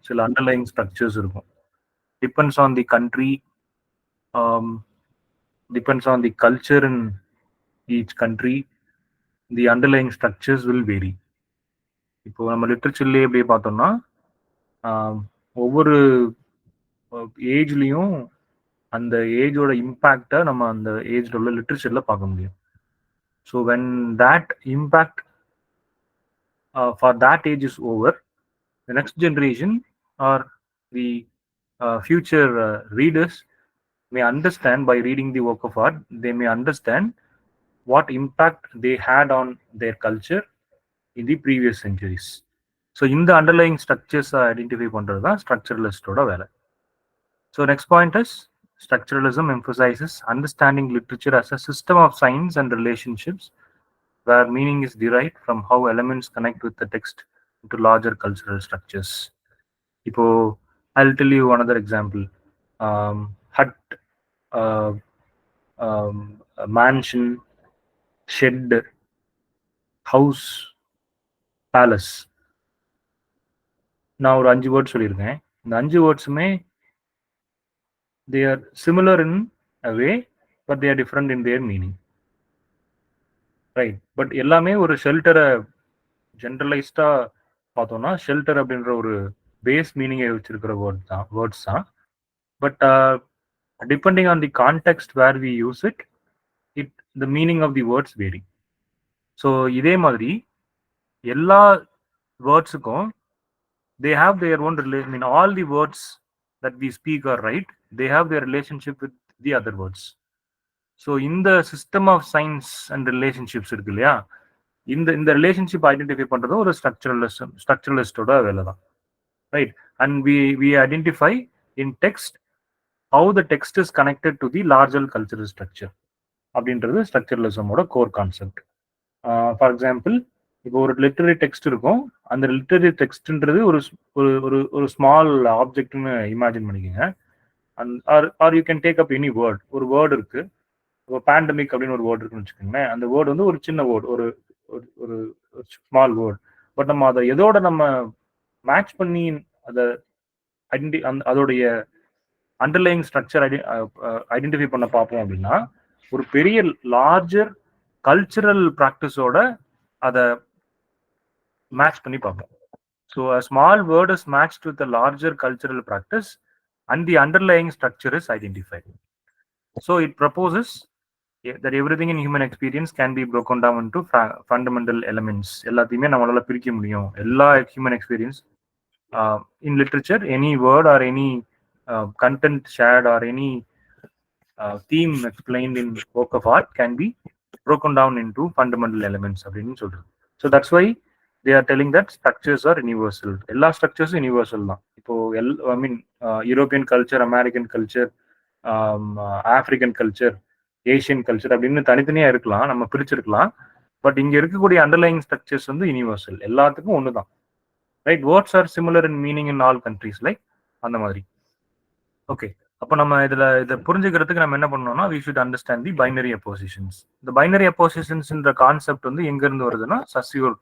சில underlying structures இருக்கும். Depends on the country, depends on the culture in each country, the underlying structures will vary. இப்போ நம்ம லிட்ரேச்சர்லேயே எப்படி பார்த்தோம்னா ஒவ்வொரு ஏஜ்லேயும் அந்த ஏஜோட இம்பேக்டை நம்ம அந்த ஏஜ்ல உள்ள லிட்ரேச்சரில் பார்க்க முடியும். So when that impact for that age is over, the next generation or the future readers may understand by reading the work of art, they may understand what impact they had on their culture in the previous centuries. So இந்த underlying structures identify பண்றது தான் structuralistோட வேலை. So next point is structuralism emphasizes understanding literature as a system of signs and relationships where meaning is derived from how elements connect with the text into larger cultural structures. இப்போ I'll tell you another example. Hut, mansion, shed, house, palace. நான் ஒரு 5 words சொல்லியிருக்கேன். இந்த 5 வேர்ட்ஸுமே they are similar in a way, but they are different in their meaning, right? But எல்லாமே ஒரு ஷெல்டரை ஜென்ரலைஸ்டா பார்த்தோம்னா shelter அப்படின்ற ஒரு பேஸ் மீனிங்கை வச்சிருக்கிற வேர்ட்ஸ் தான். But depending on the context where we use it, the meaning of the words vary. So இதே மாதிரி எல்லா வேர்ட்ஸுக்கும் they have their own relation. I mean, all the words that we speak or write, they have their relationship with the other words. So in the system of signs and relationships இருக்கு இல்லையா, இந்த relationship identify பண்றது ஒரு ஸ்ட்ரக்சரலிஸ்டோட வேலை தான், right? And we identify in text how the text is connected to the larger cultural structure அப்படின்றது ஸ்ட்ரக்சரலிசமோட core concept. For example, இப்போ ஒரு லிட்டரரி டெக்ஸ்ட் இருக்கும். அந்த லிட்டரரி டெக்ஸ்ட்ன்றது ஒரு ஒரு ஒரு ஸ்மால் ஆப்ஜெக்ட்னு இமேஜின் பண்ணிக்கோங்க. Are you can take up any word. ஒரு வேர்டு இருக்கு, இப்போ பேண்டமிக் அப்படின்னு ஒரு வேர்டு இருக்குன்னு வச்சுக்கோங்களேன். அந்த வேர்டு வந்து ஒரு சின்ன வேர்டு, ஒரு ஒரு ஸ்மால் வேர்டு. பட் நம்ம அதை எதோட நம்ம மேட்ச் பண்ணி அதை அதோடைய அண்டர்லைங் ஸ்ட்ரக்சர் ஐடென்டிஃபை பண்ண பார்ப்போம் அப்படின்னா, ஒரு பெரிய லார்ஜர் கல்ச்சுரல் ப்ராக்டிஸோட அதை match பண்ணி பார்ப்போம். So a small word is matched with a larger cultural practice and the underlying structure is identified. So it proposes that everything in human experience can be broken down into fundamental elements. எல்லாத்தையுமே நம்மளால பிரிக்க முடியும். எல்லா human experience in literature, any word or any content shared or any theme explained in work of art can be broken down into fundamental elements அப்படின்னு சொல்றது. So that's why they are telling that structures are universal. எல்லா ஸ்ட்ரக்சர்ஸும் universal தான். இப்போ I mean European culture, American culture, African culture, Asian culture அப்படின்னு தனித்தனியா இருக்கலாம், நம்ம பிரிச்சிருக்கலாம். But இங்க இருக்கக்கூடிய அண்டர்லைங் ஸ்ட்ரக்சர்ஸ் வந்து யூனிவர்சல், எல்லாத்துக்கும் ஒன்று தான், right? Words R similar in meaning in all countries, like அந்த மாதிரி. ஓகே, அப்போ நம்ம இதை புரிஞ்சுக்கிறதுக்கு நம்ம என்ன பண்ணோம்னா, we should understand the binary oppositions. இந்த பைனரி அப்போசிஷன்ஸ்ன்ற கான்செப்ட் வந்து எங்க இருந்து வருதுன்னா, சசியூர்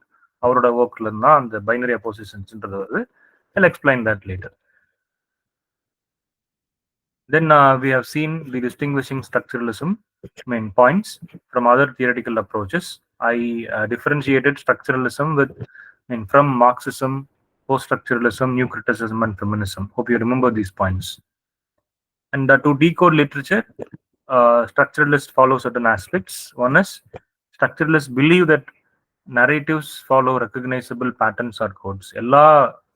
அவரோட ஒர்க்ல இருந்தா அந்த பைனரி அப்போசிஷன்ஸ்ன்றது வருது. I'll explain that later. Then we have seen the distinguishing structuralism main points from other theoretical approaches. I differentiated structuralism from Marxism, post-structuralism, new criticism, and feminism. Hope you remember these points. And to decode literature, structuralists follow certain aspects. One is structuralists believe that narratives follow recognizable patterns or codes. எல்லா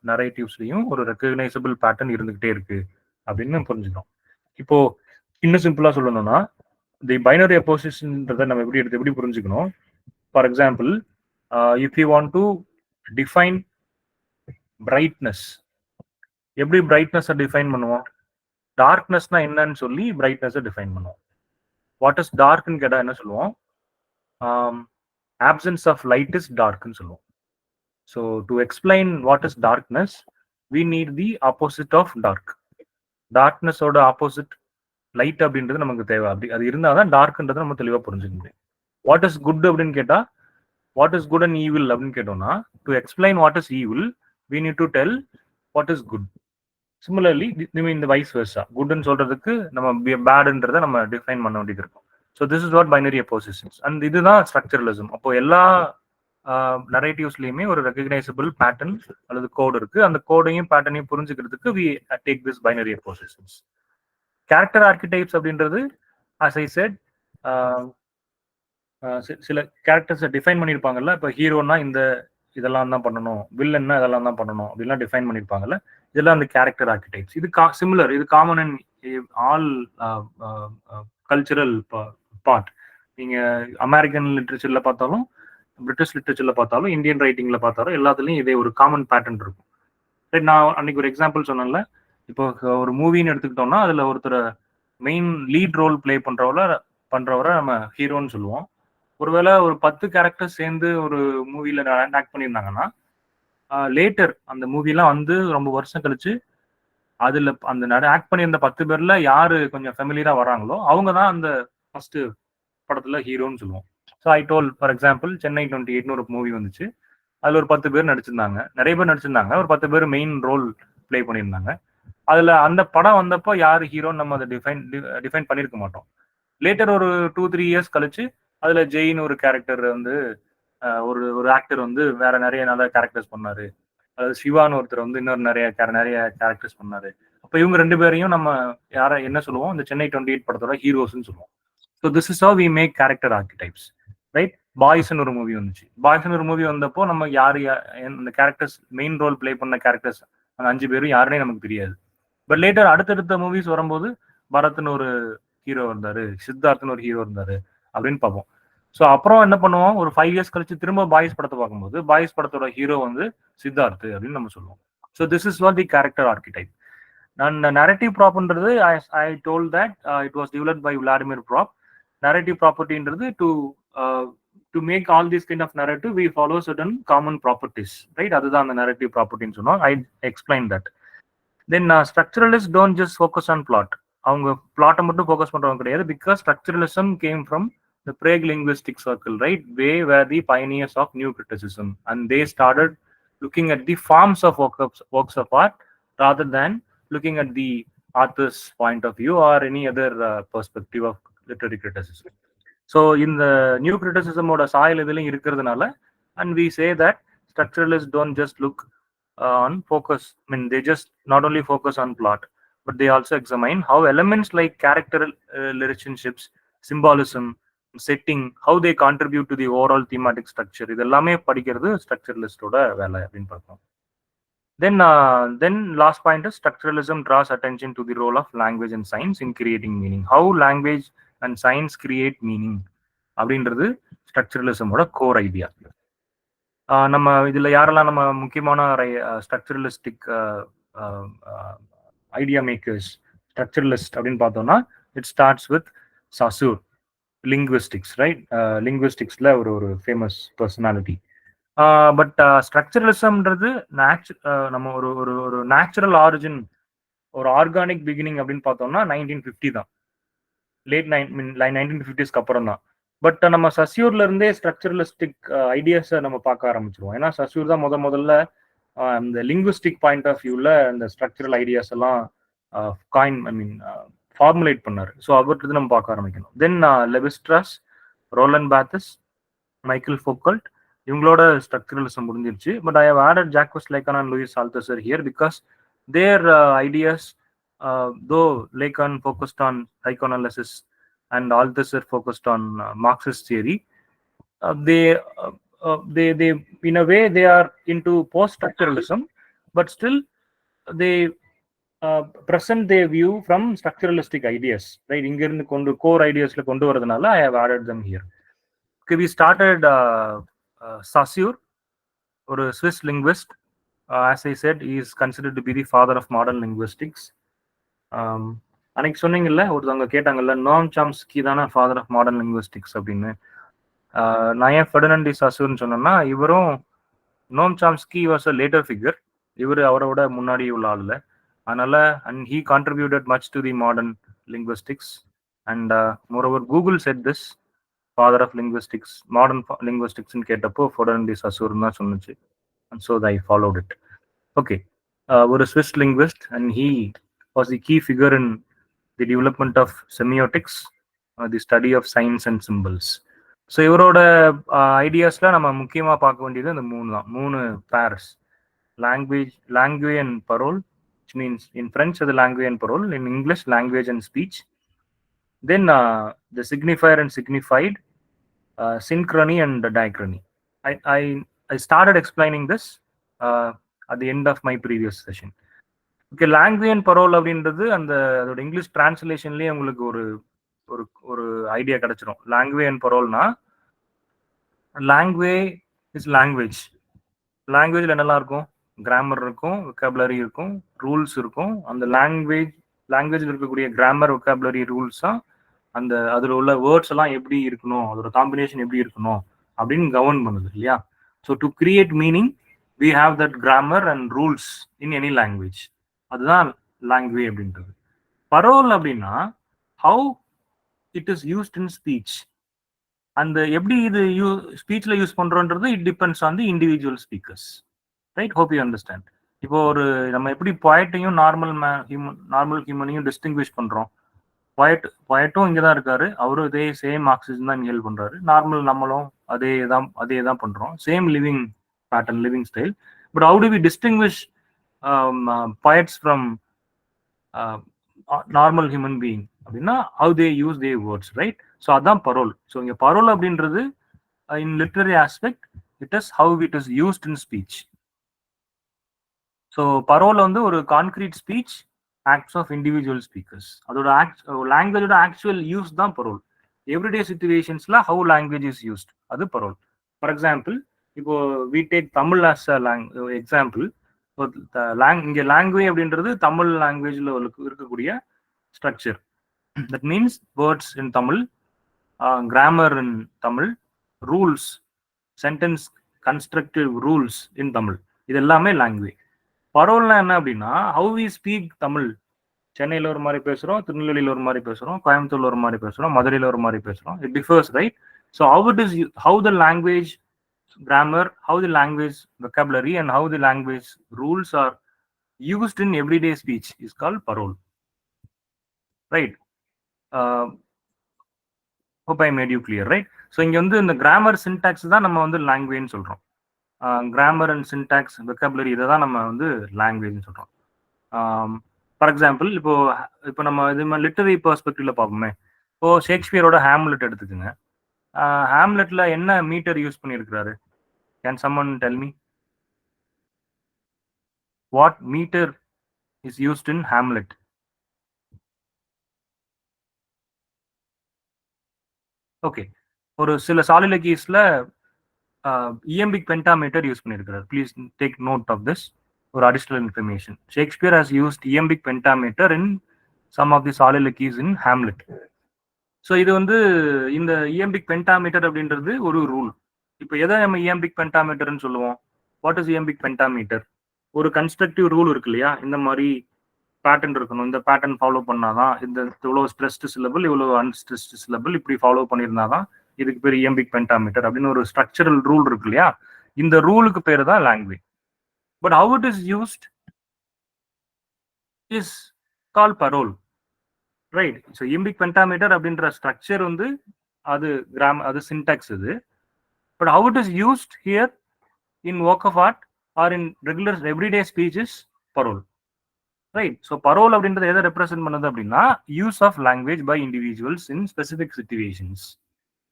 நரேட்டிவ்ஸ்லையும் ஒரு recognisable pattern இருந்துகிட்டே இருக்கு அப்படின்னு புரிஞ்சுக்கணும். இப்போ இன்னும் சிம்பிளா சொல்லணும்னா, தி பைனரி அப்போசிஷன்றதை நம்ம எப்படி புரிஞ்சுக்கணும்? For example, if you want to define brightness, எப்படி பிரைட்னஸை டிஃபைன் பண்ணுவோம்? டார்க்னஸ்னா என்னன்னு சொல்லி பிரைட்னஸை டிஃபைன் பண்ணுவோம். வாட் இஸ் டார்க்னு கேட்டால் என்ன சொல்லுவோம்? absence of light is dark ன்னு சொல்லுவோம். So to explain what is darkness, we need the opposite of dark. darkness ஓட opposite light அப்படின்றது நமக்கு தேவை. அப்படி அது இருந்தால் தான் டார்க்ன்றதை நம்ம தெளிவாக புரிஞ்சுக்க முடியும். வாட் இஸ் குட் அப்படின்னு கேட்டால், what is good and evil அப்படின்னு கேட்டோம்னா, to explain what is evil we need to tell what is good. Similarly இந்த வைஸ் வெர்சா, குட்னு சொல்றதுக்கு நம்ம பேடுன்றதை நம்ம டிஃபைன் பண்ண வேண்டியது இருக்கும். So this is what binary oppositions. And இதுதான் ஸ்ட்ரக்சரலிசம். அப்போ எல்லா நரேட்டிவ்ஸ்லயுமே ஒரு ரெகக்னைசபிள் பேட்டர்ன் அல்லது கோடு இருக்கு. அந்த கோடையும் பேட்டர்னையும் புரிஞ்சுக்கிறதுக்கு we take this binary oppositions. Character archetypes அப்படின்றது as I said சில கேரக்டர்ஸை டிஃபைன் பண்ணியிருப்பாங்கல்ல. இப்போ ஹீரோனா இந்த இதெல்லாம் தான் பண்ணணும், வில்லன்னா இதெல்லாம் தான் பண்ணணும் அப்படிலாம் டிஃபைன் பண்ணியிருப்பாங்கல்ல. இதெல்லாம் அந்த கேரக்டர் ஆர்கிடைப்ஸ். இது சிமிலர், இது common in all cultural part. நீங்க அமெரிக்கன் லிட்ரேச்சர்ல பார்த்தாலும், பிரிட்டிஷ் லிட்ரேச்சர்ல பார்த்தாலும், இந்தியன் ரைட்டிங்ல பார்த்தாலும் எல்லாத்துலயும் இதே ஒரு காமன் பேட்டர்ன் இருக்கும். ரைட். நான் அன்னைக்கு ஒரு எக்ஸாம்பிள் சொன்னேன்ல. இப்போ ஒரு மூவின்னு எடுத்துக்கிட்டோம்னா அதுல ஒருத்தர் மெயின் லீட் ரோல் பிளே பண்றவரை நம்ம ஹீரோன்னு சொல்லுவோம். ஒருவேளை ஒரு 10 கேரக்டர் சேர்ந்து ஒரு மூவில ஆக்ட் பண்ணியிருந்தாங்கன்னா, லேட்டர் அந்த மூவிலாம் வந்து ரொம்ப வருஷம் கழிச்சு அதுல அந்த ஆக்ட் பண்ணியிருந்த 10 பேர்ல யாரு கொஞ்சம் ஃபெமிலியரா வராங்களோ அவங்க தான் அந்த ஃபர்ஸ்ட் படத்துல ஹீரோன்னு சொல்லுவோம். So I told for example Chennai 28 ஒரு மூவி வந்துச்சு. அதுல ஒரு 10 பேர் நடிச்சிருந்தாங்க, நிறைய பேர் நடிச்சிருந்தாங்க. ஒரு 10 பேர் மெயின் ரோல் பிளே பண்ணியிருந்தாங்க. அதுல அந்த படம் வந்தப்போ யாரு ஹீரோன்னு நம்ம அதை டிஃபைன் பண்ணிருக்க மாட்டோம். லேட்டர் ஒரு 2-3 இயர்ஸ் கழிச்சு அதுல ஜெயின் ஒரு கேரக்டர் வந்து ஒரு ஒரு ஆக்டர் வந்து வேற நிறைய நல்ல கேரக்டர்ஸ் பண்ணாரு. அதாவது சிவான்னு ஒருத்தர் வந்து இன்னொரு நிறைய கேரக்டர்ஸ் பண்ணாரு. அப்ப இவங்க 2 பேரையும் நம்ம என்ன சொல்லுவோம், இந்த சென்னை 28 படத்தோட ஹீரோஸ்ன்னு சொல்லுவோம். So this is how we make character archetypes. Right. பாய்ஸ்ன்னு ஒரு மூவி வந்துச்சு. பாய்ஸ்ன்னு ஒரு மூவி வந்தப்போ நம்ம இந்த கேரக்டர்ஸ் மெயின் ரோல் பிளே பண்ண கேரக்டர்ஸ் அந்த 5 பேரும் யாருன்னே நமக்கு தெரியாது. பட் லேட்டர் அடுத்தடுத்த மூவிஸ் வரும்போது பரத்னு ஒரு ஹீரோ இருந்தாரு, சித்தார்த்னு ஒரு ஹீரோ இருந்தாரு அப்படின்னு பார்ப்போம். ஸோ அப்புறம் என்ன பண்ணுவோம், ஒரு 5 இயர்ஸ் கழிச்சு திரும்ப பாய்ஸ் படத்தை பார்க்கும்போது பாய்ஸ் படத்தோட ஹீரோ வந்து சித்தார்த் அப்படின்னு நம்ம சொல்லுவோம். So this is what the character archetype. And narrative ப்ராப்ன்றது I told that it was developed by Vladimir Propp. Narrative ப்ராப்பர்ட்டின்றது to make all these kind of narrative we follow certain common properties. Right. அதுதான் அந்த narrative ப்ராப்பர்ட்டின்னு சொன்னோம். I explain that. Then structuralist don't just focus on plot. அவங்க பிளாட்டை மட்டும் focus பண்றவங்க கிடையாது. Because structuralism came from the Prague linguistic circle, right? They were the pioneers of new criticism, and they started looking at the forms of works of art rather than looking at the author's point of view or any other perspective of literary criticism. So in the new criticism oda soil idhilum irukkiradanaala, and we say that structuralists don't just look on focus. I mean, they just not only focus on plot, but they also examine how elements like character relationships, symbolism, setting, how they contribute to the overall thematic structure. இதெல்லாமே படிக்கிறது ஸ்ட்ரக்சரலிஸ்டோட வேலை அப்படின்னு பார்த்தோம். Then last point is structuralism draws attention to the role of language and science in creating meaning. How language and science create meaning அப்படின்றது ஸ்ட்ரக்சரலிசமோட core idea. நம்ம இதுல யாரெல்லாம் நம்ம முக்கியமான ஸ்ட்ரக்சரலிஸ்டிக் ஐடியா மேக்கர்ஸ், ஸ்ட்ரக்சரலிஸ்ட் அப்படின்னு பார்த்தோம்னா, it starts with Saussure. Linguistics, right. லிங்குவிஸ்டிக்ஸ்ல ஒரு ஃபேமஸ் பர்சனாலிட்டி. பட் ஸ்ட்ரக்சரலிசம்ன்றது நம்ம ஒரு நேச்சுரல் ஆரிஜின், ஒரு ஆர்கானிக் பிகினிங் அப்படின்னு பார்த்தோம்னா 1950 தான். லேட் 1950ஸ்க்கு அப்புறம் தான். பட் நம்ம சசியூர்ல இருந்தே ஸ்ட்ரக்சரலிஸ்டிக் ஐடியாஸை நம்ம பார்க்க ஆரம்பிச்சிருவோம். ஏன்னா சசியூர் தான் முதல்ல இந்த லிங்குவிஸ்டிக் பாயிண்ட் ஆஃப் வியூல இந்த ஸ்ட்ரக்சரல் ஐடியாஸ் எல்லாம் ஃபார்முலேட் பண்ணாரு. ஸோ அவர்கிட்ட நம்ம பார்க்க ஆரம்பிக்கணும். Then Levi Strauss, Roland Barthes, Michel Foucault, இவங்களோட ஸ்ட்ரக்சரலிசம் முடிஞ்சிருச்சு. But I have added Jacques Lacan and Louis Althusser here because their ideas, though Lacan focused on psychoanalysis and Althusser focused on Marxist theory, they in a way they are into post-structuralism, but still they present their view from structuralistic ideas, right? இங்க இருந்து core ideasல கொண்டு வரதுனால I have added them here. Okay, we started Saussure, ஒரு Swiss linguist. As I said, he is considered to be the father of modern linguistics. அன்னைக்கு சொன்னீங்கல்ல, ஒருத்தவங்க கேட்டாங்கல்ல, Noam Chomsky தானே ஃபாதர் ஆஃப் மாடர்ன் லிங்குவிஸ்டிக்ஸ் அப்படின்னு. நான் ஏன் ஃபெர்டினண்ட் டி சாசூர்னு சொன்னேன்னா, இவரும் Noam Chomsky was a later figure. இவர் அவரோட முன்னாடி உள்ள ஆளுல. அதனால and he contributed much to the modern linguistics. And moreover Google said this father of linguistics, modern லிங்குவிஸ்டிக்ஸ்ன்னு கேட்டப்போ ஃபெர்டினண்ட் டி சாசூர்னு தான் சொன்னுச்சு. And so I followed it. Okay. ஒரு Swiss linguist, and he was the key figure in the development of semiotics, the study of signs and symbols. So இவரோட ஐடியாஸ்ல நம்ம முக்கியமாக பார்க்க வேண்டியது இந்த மூணு தான், மூணு purse. language and parole, which means in French the language and parole, in English language and speech. Then the signifier and signified, synchrony and diachrony. I started explaining this at the end of my previous session. Okay, language and parole அப்படின்றது அந்த அதோட English டிரான்ஸ்லேஷன்லயே உங்களுக்கு ஒரு ஒரு ஒரு idea கிடைச்சிடும். language and paroleனா, language is language. லாங்குவேஜ்ல என்னெல்லாம் இருக்கும்? கிராமர் இருக்கும், வெக்காபுலரி இருக்கும், ரூல்ஸ் இருக்கும். அந்த லாங்குவேஜ்ல இருக்கக்கூடிய கிராமர், வெக்காபுலரி, ரூல்ஸ் தான் அந்த அதில் உள்ள வேர்ட்ஸ் எல்லாம் எப்படி இருக்கணும், அதோட காம்பினேஷன் எப்படி இருக்கணும் அப்படின்னு கவர்ன் பண்ணுது இல்லையா? So to create meaning we have that grammar and rules in any language. அதுதான் லாங்குவேஜ் அப்படின்றது. பரோல் அப்படின்னா how it is used in speech. அந்த எப்படி இது ஸ்பீச்ல யூஸ் பண்றோன்றது it depends on the individual speakers, right? Hope you understand. இப்போ ஒரு நம்ம எப்படி பொயட்டையும் நார்மல் ஹியூமனையும் டிஸ்டிங்விஷ் பண்றோம். பொயட்டும் இங்கே தான் இருக்காரு, அவரும் இதே சேம் ஆக்சிஜன் தான் இன்ஹேல் பண்றாரு. நார்மல் நம்மளும் அதே தான் பண்றோம், same living pattern, living style. But how do we distinguish poets from normal human being அப்படின்னா how they use the words, right? So அதான் பரோல். ஸோ இங்கே பரோல் அப்படின்றது in literary aspect it is how it is used in speech. So parole வந்து ஒரு concrete speech acts of individual speakers. அதோட லாங்குவேஜோட actual use தான் parole. Everyday சிச்சுவேஷன்ஸ்ல how language is used, அது பரோல். ஃபார் எக்ஸாம்பிள், இப்போ we take Tamil as a example. இங்கே language அப்படின்றது தமிழ் லாங்குவேஜ்ல இருக்கக்கூடிய structure. That means words in Tamil, grammar in Tamil, rules, sentence constructive rules in Tamil, இது எல்லாமே லாங்குவேஜ். பரோல்னா என்ன அப்படின்னா ஹவு வி ஸ்பீக் தமிழ். சென்னையில் ஒரு மாதிரி பேசுகிறோம், திருநெல்வேலியில் ஒரு மாதிரி பேசுகிறோம், கோயம்புத்தூர்ல ஒரு மாதிரி பேசுகிறோம், மதுரையில் ஒரு மாதிரி பேசுகிறோம். It differs, right? So how the language grammar, how the language vocabulary and how the language rules are used in everyday speech is called parole, right? Hope I made you clear, right? So இங்க வந்து இந்த grammar syntax தான் நம்ம வந்து language ன்னு சொல்றோம். grammar and syntax, vocabulary இதை தான் நம்ம வந்து language ன்னு சொல்றோம். ஃபார் எக்ஸாம்பிள், இப்போ நம்ம இது லிட்டரரி பெர்ஸ்பெக்டிவ்ல பார்ப்போமே. இப்போ ஷேக்ஸ்பியரோட ஹேம்லெட் எடுத்துக்கோங்க. ஹேம்லெட்ல என்ன மீட்டர் யூஸ் பண்ணியிருக்கிறாரு? Can someone tell me what meter is used in Hamlet? Okay, ஒரு சில சாலிலகிஸ்ல iambic pentameter யூஸ் பண்ணியிருக்கிறார். Please take note of this, ஒரு additional information. Shakespeare has used iambic pentameter in some of the soliloquies in Hamlet. So இது வந்து இந்த iambic pentameter அப்படின்றது ஒரு ரூல். இப்போ எதை நம்ம iambic pentameterன்னு சொல்லுவோம்? What is iambic pentameter? ஒரு கன்ஸ்ட்ரக்டிவ் ரூல் இருக்கு இல்லையா? இந்த மாதிரி பேட்டர்ன் இருக்கணும், இந்த பேட்டர்ன் ஃபாலோ பண்ணாதான், இந்த இவ்வளோ ஸ்ட்ரெஸ்டு சிலபிள், இவ்வளோ அன்ஸ்ட்ரெஸ்டு சிலபிள், இப்படி ஃபாலோ பண்ணியிருந்தாதான் இதுக்கு பேர் iambic pentameter அப்படின்னு ஒரு ஸ்ட்ரக்சரல் ரூல் இருக்கு இல்லையா? இந்த ரூலுக்கு பேர் தான் language. But how it is used is call parole, right? So iambic pentameter அப்படின்ற ஸ்ட்ரக்சர் வந்து அது சின்டாக்ஸ் இது. But how it is used here in work of art or in regular everyday speech is parole, right? So parole அப்படின்றது எதை represent பண்ணுது அப்படின்னா use of language by individuals in specific situations.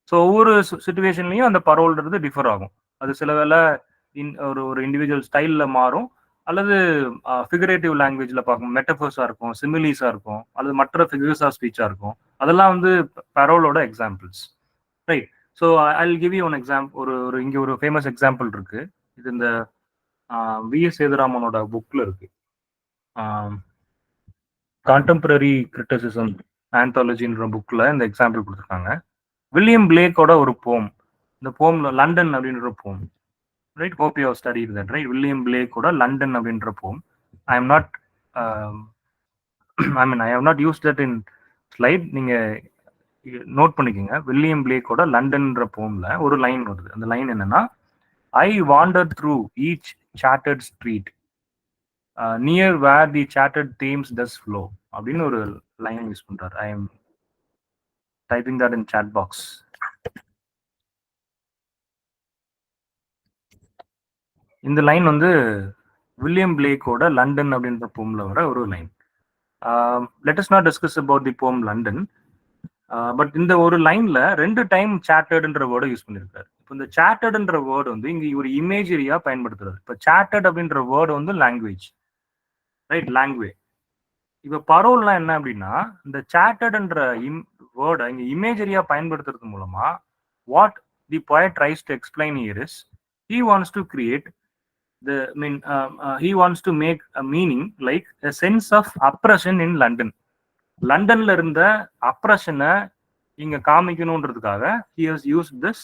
So ஒவ்வொரு சிச்சுவேஷன்லையும் அந்த பரோல்ன்றது differ ஆகும். அது சில வேளை ஒரு இண்டிவிஜுவல் ஸ்டைலில் மாறும், அல்லது ஃபிகரேட்டிவ் லாங்குவேஜில் பார்க்கும், மெட்டஃபர்ஸாக இருக்கும், சிமிலிஸாக இருக்கும், அல்லது மற்ற ஃபிகர்ஸ் ஆஃப் ஸ்பீச்சாக இருக்கும். அதெல்லாம் வந்து பரோலோட examples, right? So I'll give you one example. இங்கே ஒரு ஃபேமஸ் எக்ஸாம்பிள் இருக்கு. இது இந்த விஎஸ் சேதுராமனோட புக்ல இருக்கு. கான்டெம்பரரி கிரிட்டிசிசம் ஆந்தாலஜின்ற புக்ல இந்த எக்ஸாம்பிள் கொடுத்துருக்காங்க. வில்லியம் பிளேக்கோட ஒரு போம், இந்த போம்ல லண்டன் அப்படின்ற poem, right? Hope you have studied that, right? William பிளேக்கோட லண்டன் அப்படின்ற poem. I have not use that in slide. நீங்க நோட் பண்ணிக்கோங்க. வில்லியம் பிளேக்கோட லண்டன்ற போம்ல ஒரு லைன் வருது. அந்த லைன் என்னன்னா, I wander through each chartered street near where the சாட்டட் தீம்ஸ் டஸ் ஃப்ளோ அப்படின்னு ஒரு லைன் யூஸ் பண்றாரு. I am typing that in chat box. இந்த லைன் வந்து வில்லியம் பிளேக்கோட லண்டன் அப்படின்ற போம்ல வர ஒரு line. Let us not discuss about the போம் லண்டன். பட் இந்த ஒரு லைன்ல 2 டைம் சாட்டர்ட்ன்ற வேர்டை யூஸ் பண்ணியிருக்காரு. இப்போ இந்த சாட்டர்ட்ன்ற வேர்டு வந்து இங்க ஒரு இமேஜரியா பயன்படுத்துறாரு. இப்போ சாட்டர்ட் அப்படின்ற வேர்டு வந்து லாங்குவேஜ், ரைட்? லாங்குவேஜ். இப்போ பரோல்னா என்ன அப்படின்னா, இந்த சாட்டர்ட்ன்ற வேர்டை இங்க இமேஜரியா பயன்படுத்துறது மூலமா what the poet tries to explain here is he wants to create he wants to make a meaning like a sense of oppression in London. லண்டன்ல இருந்த அப்ரஷனை இங்க காமிக்கணும்ன்றதுக்காக he has used this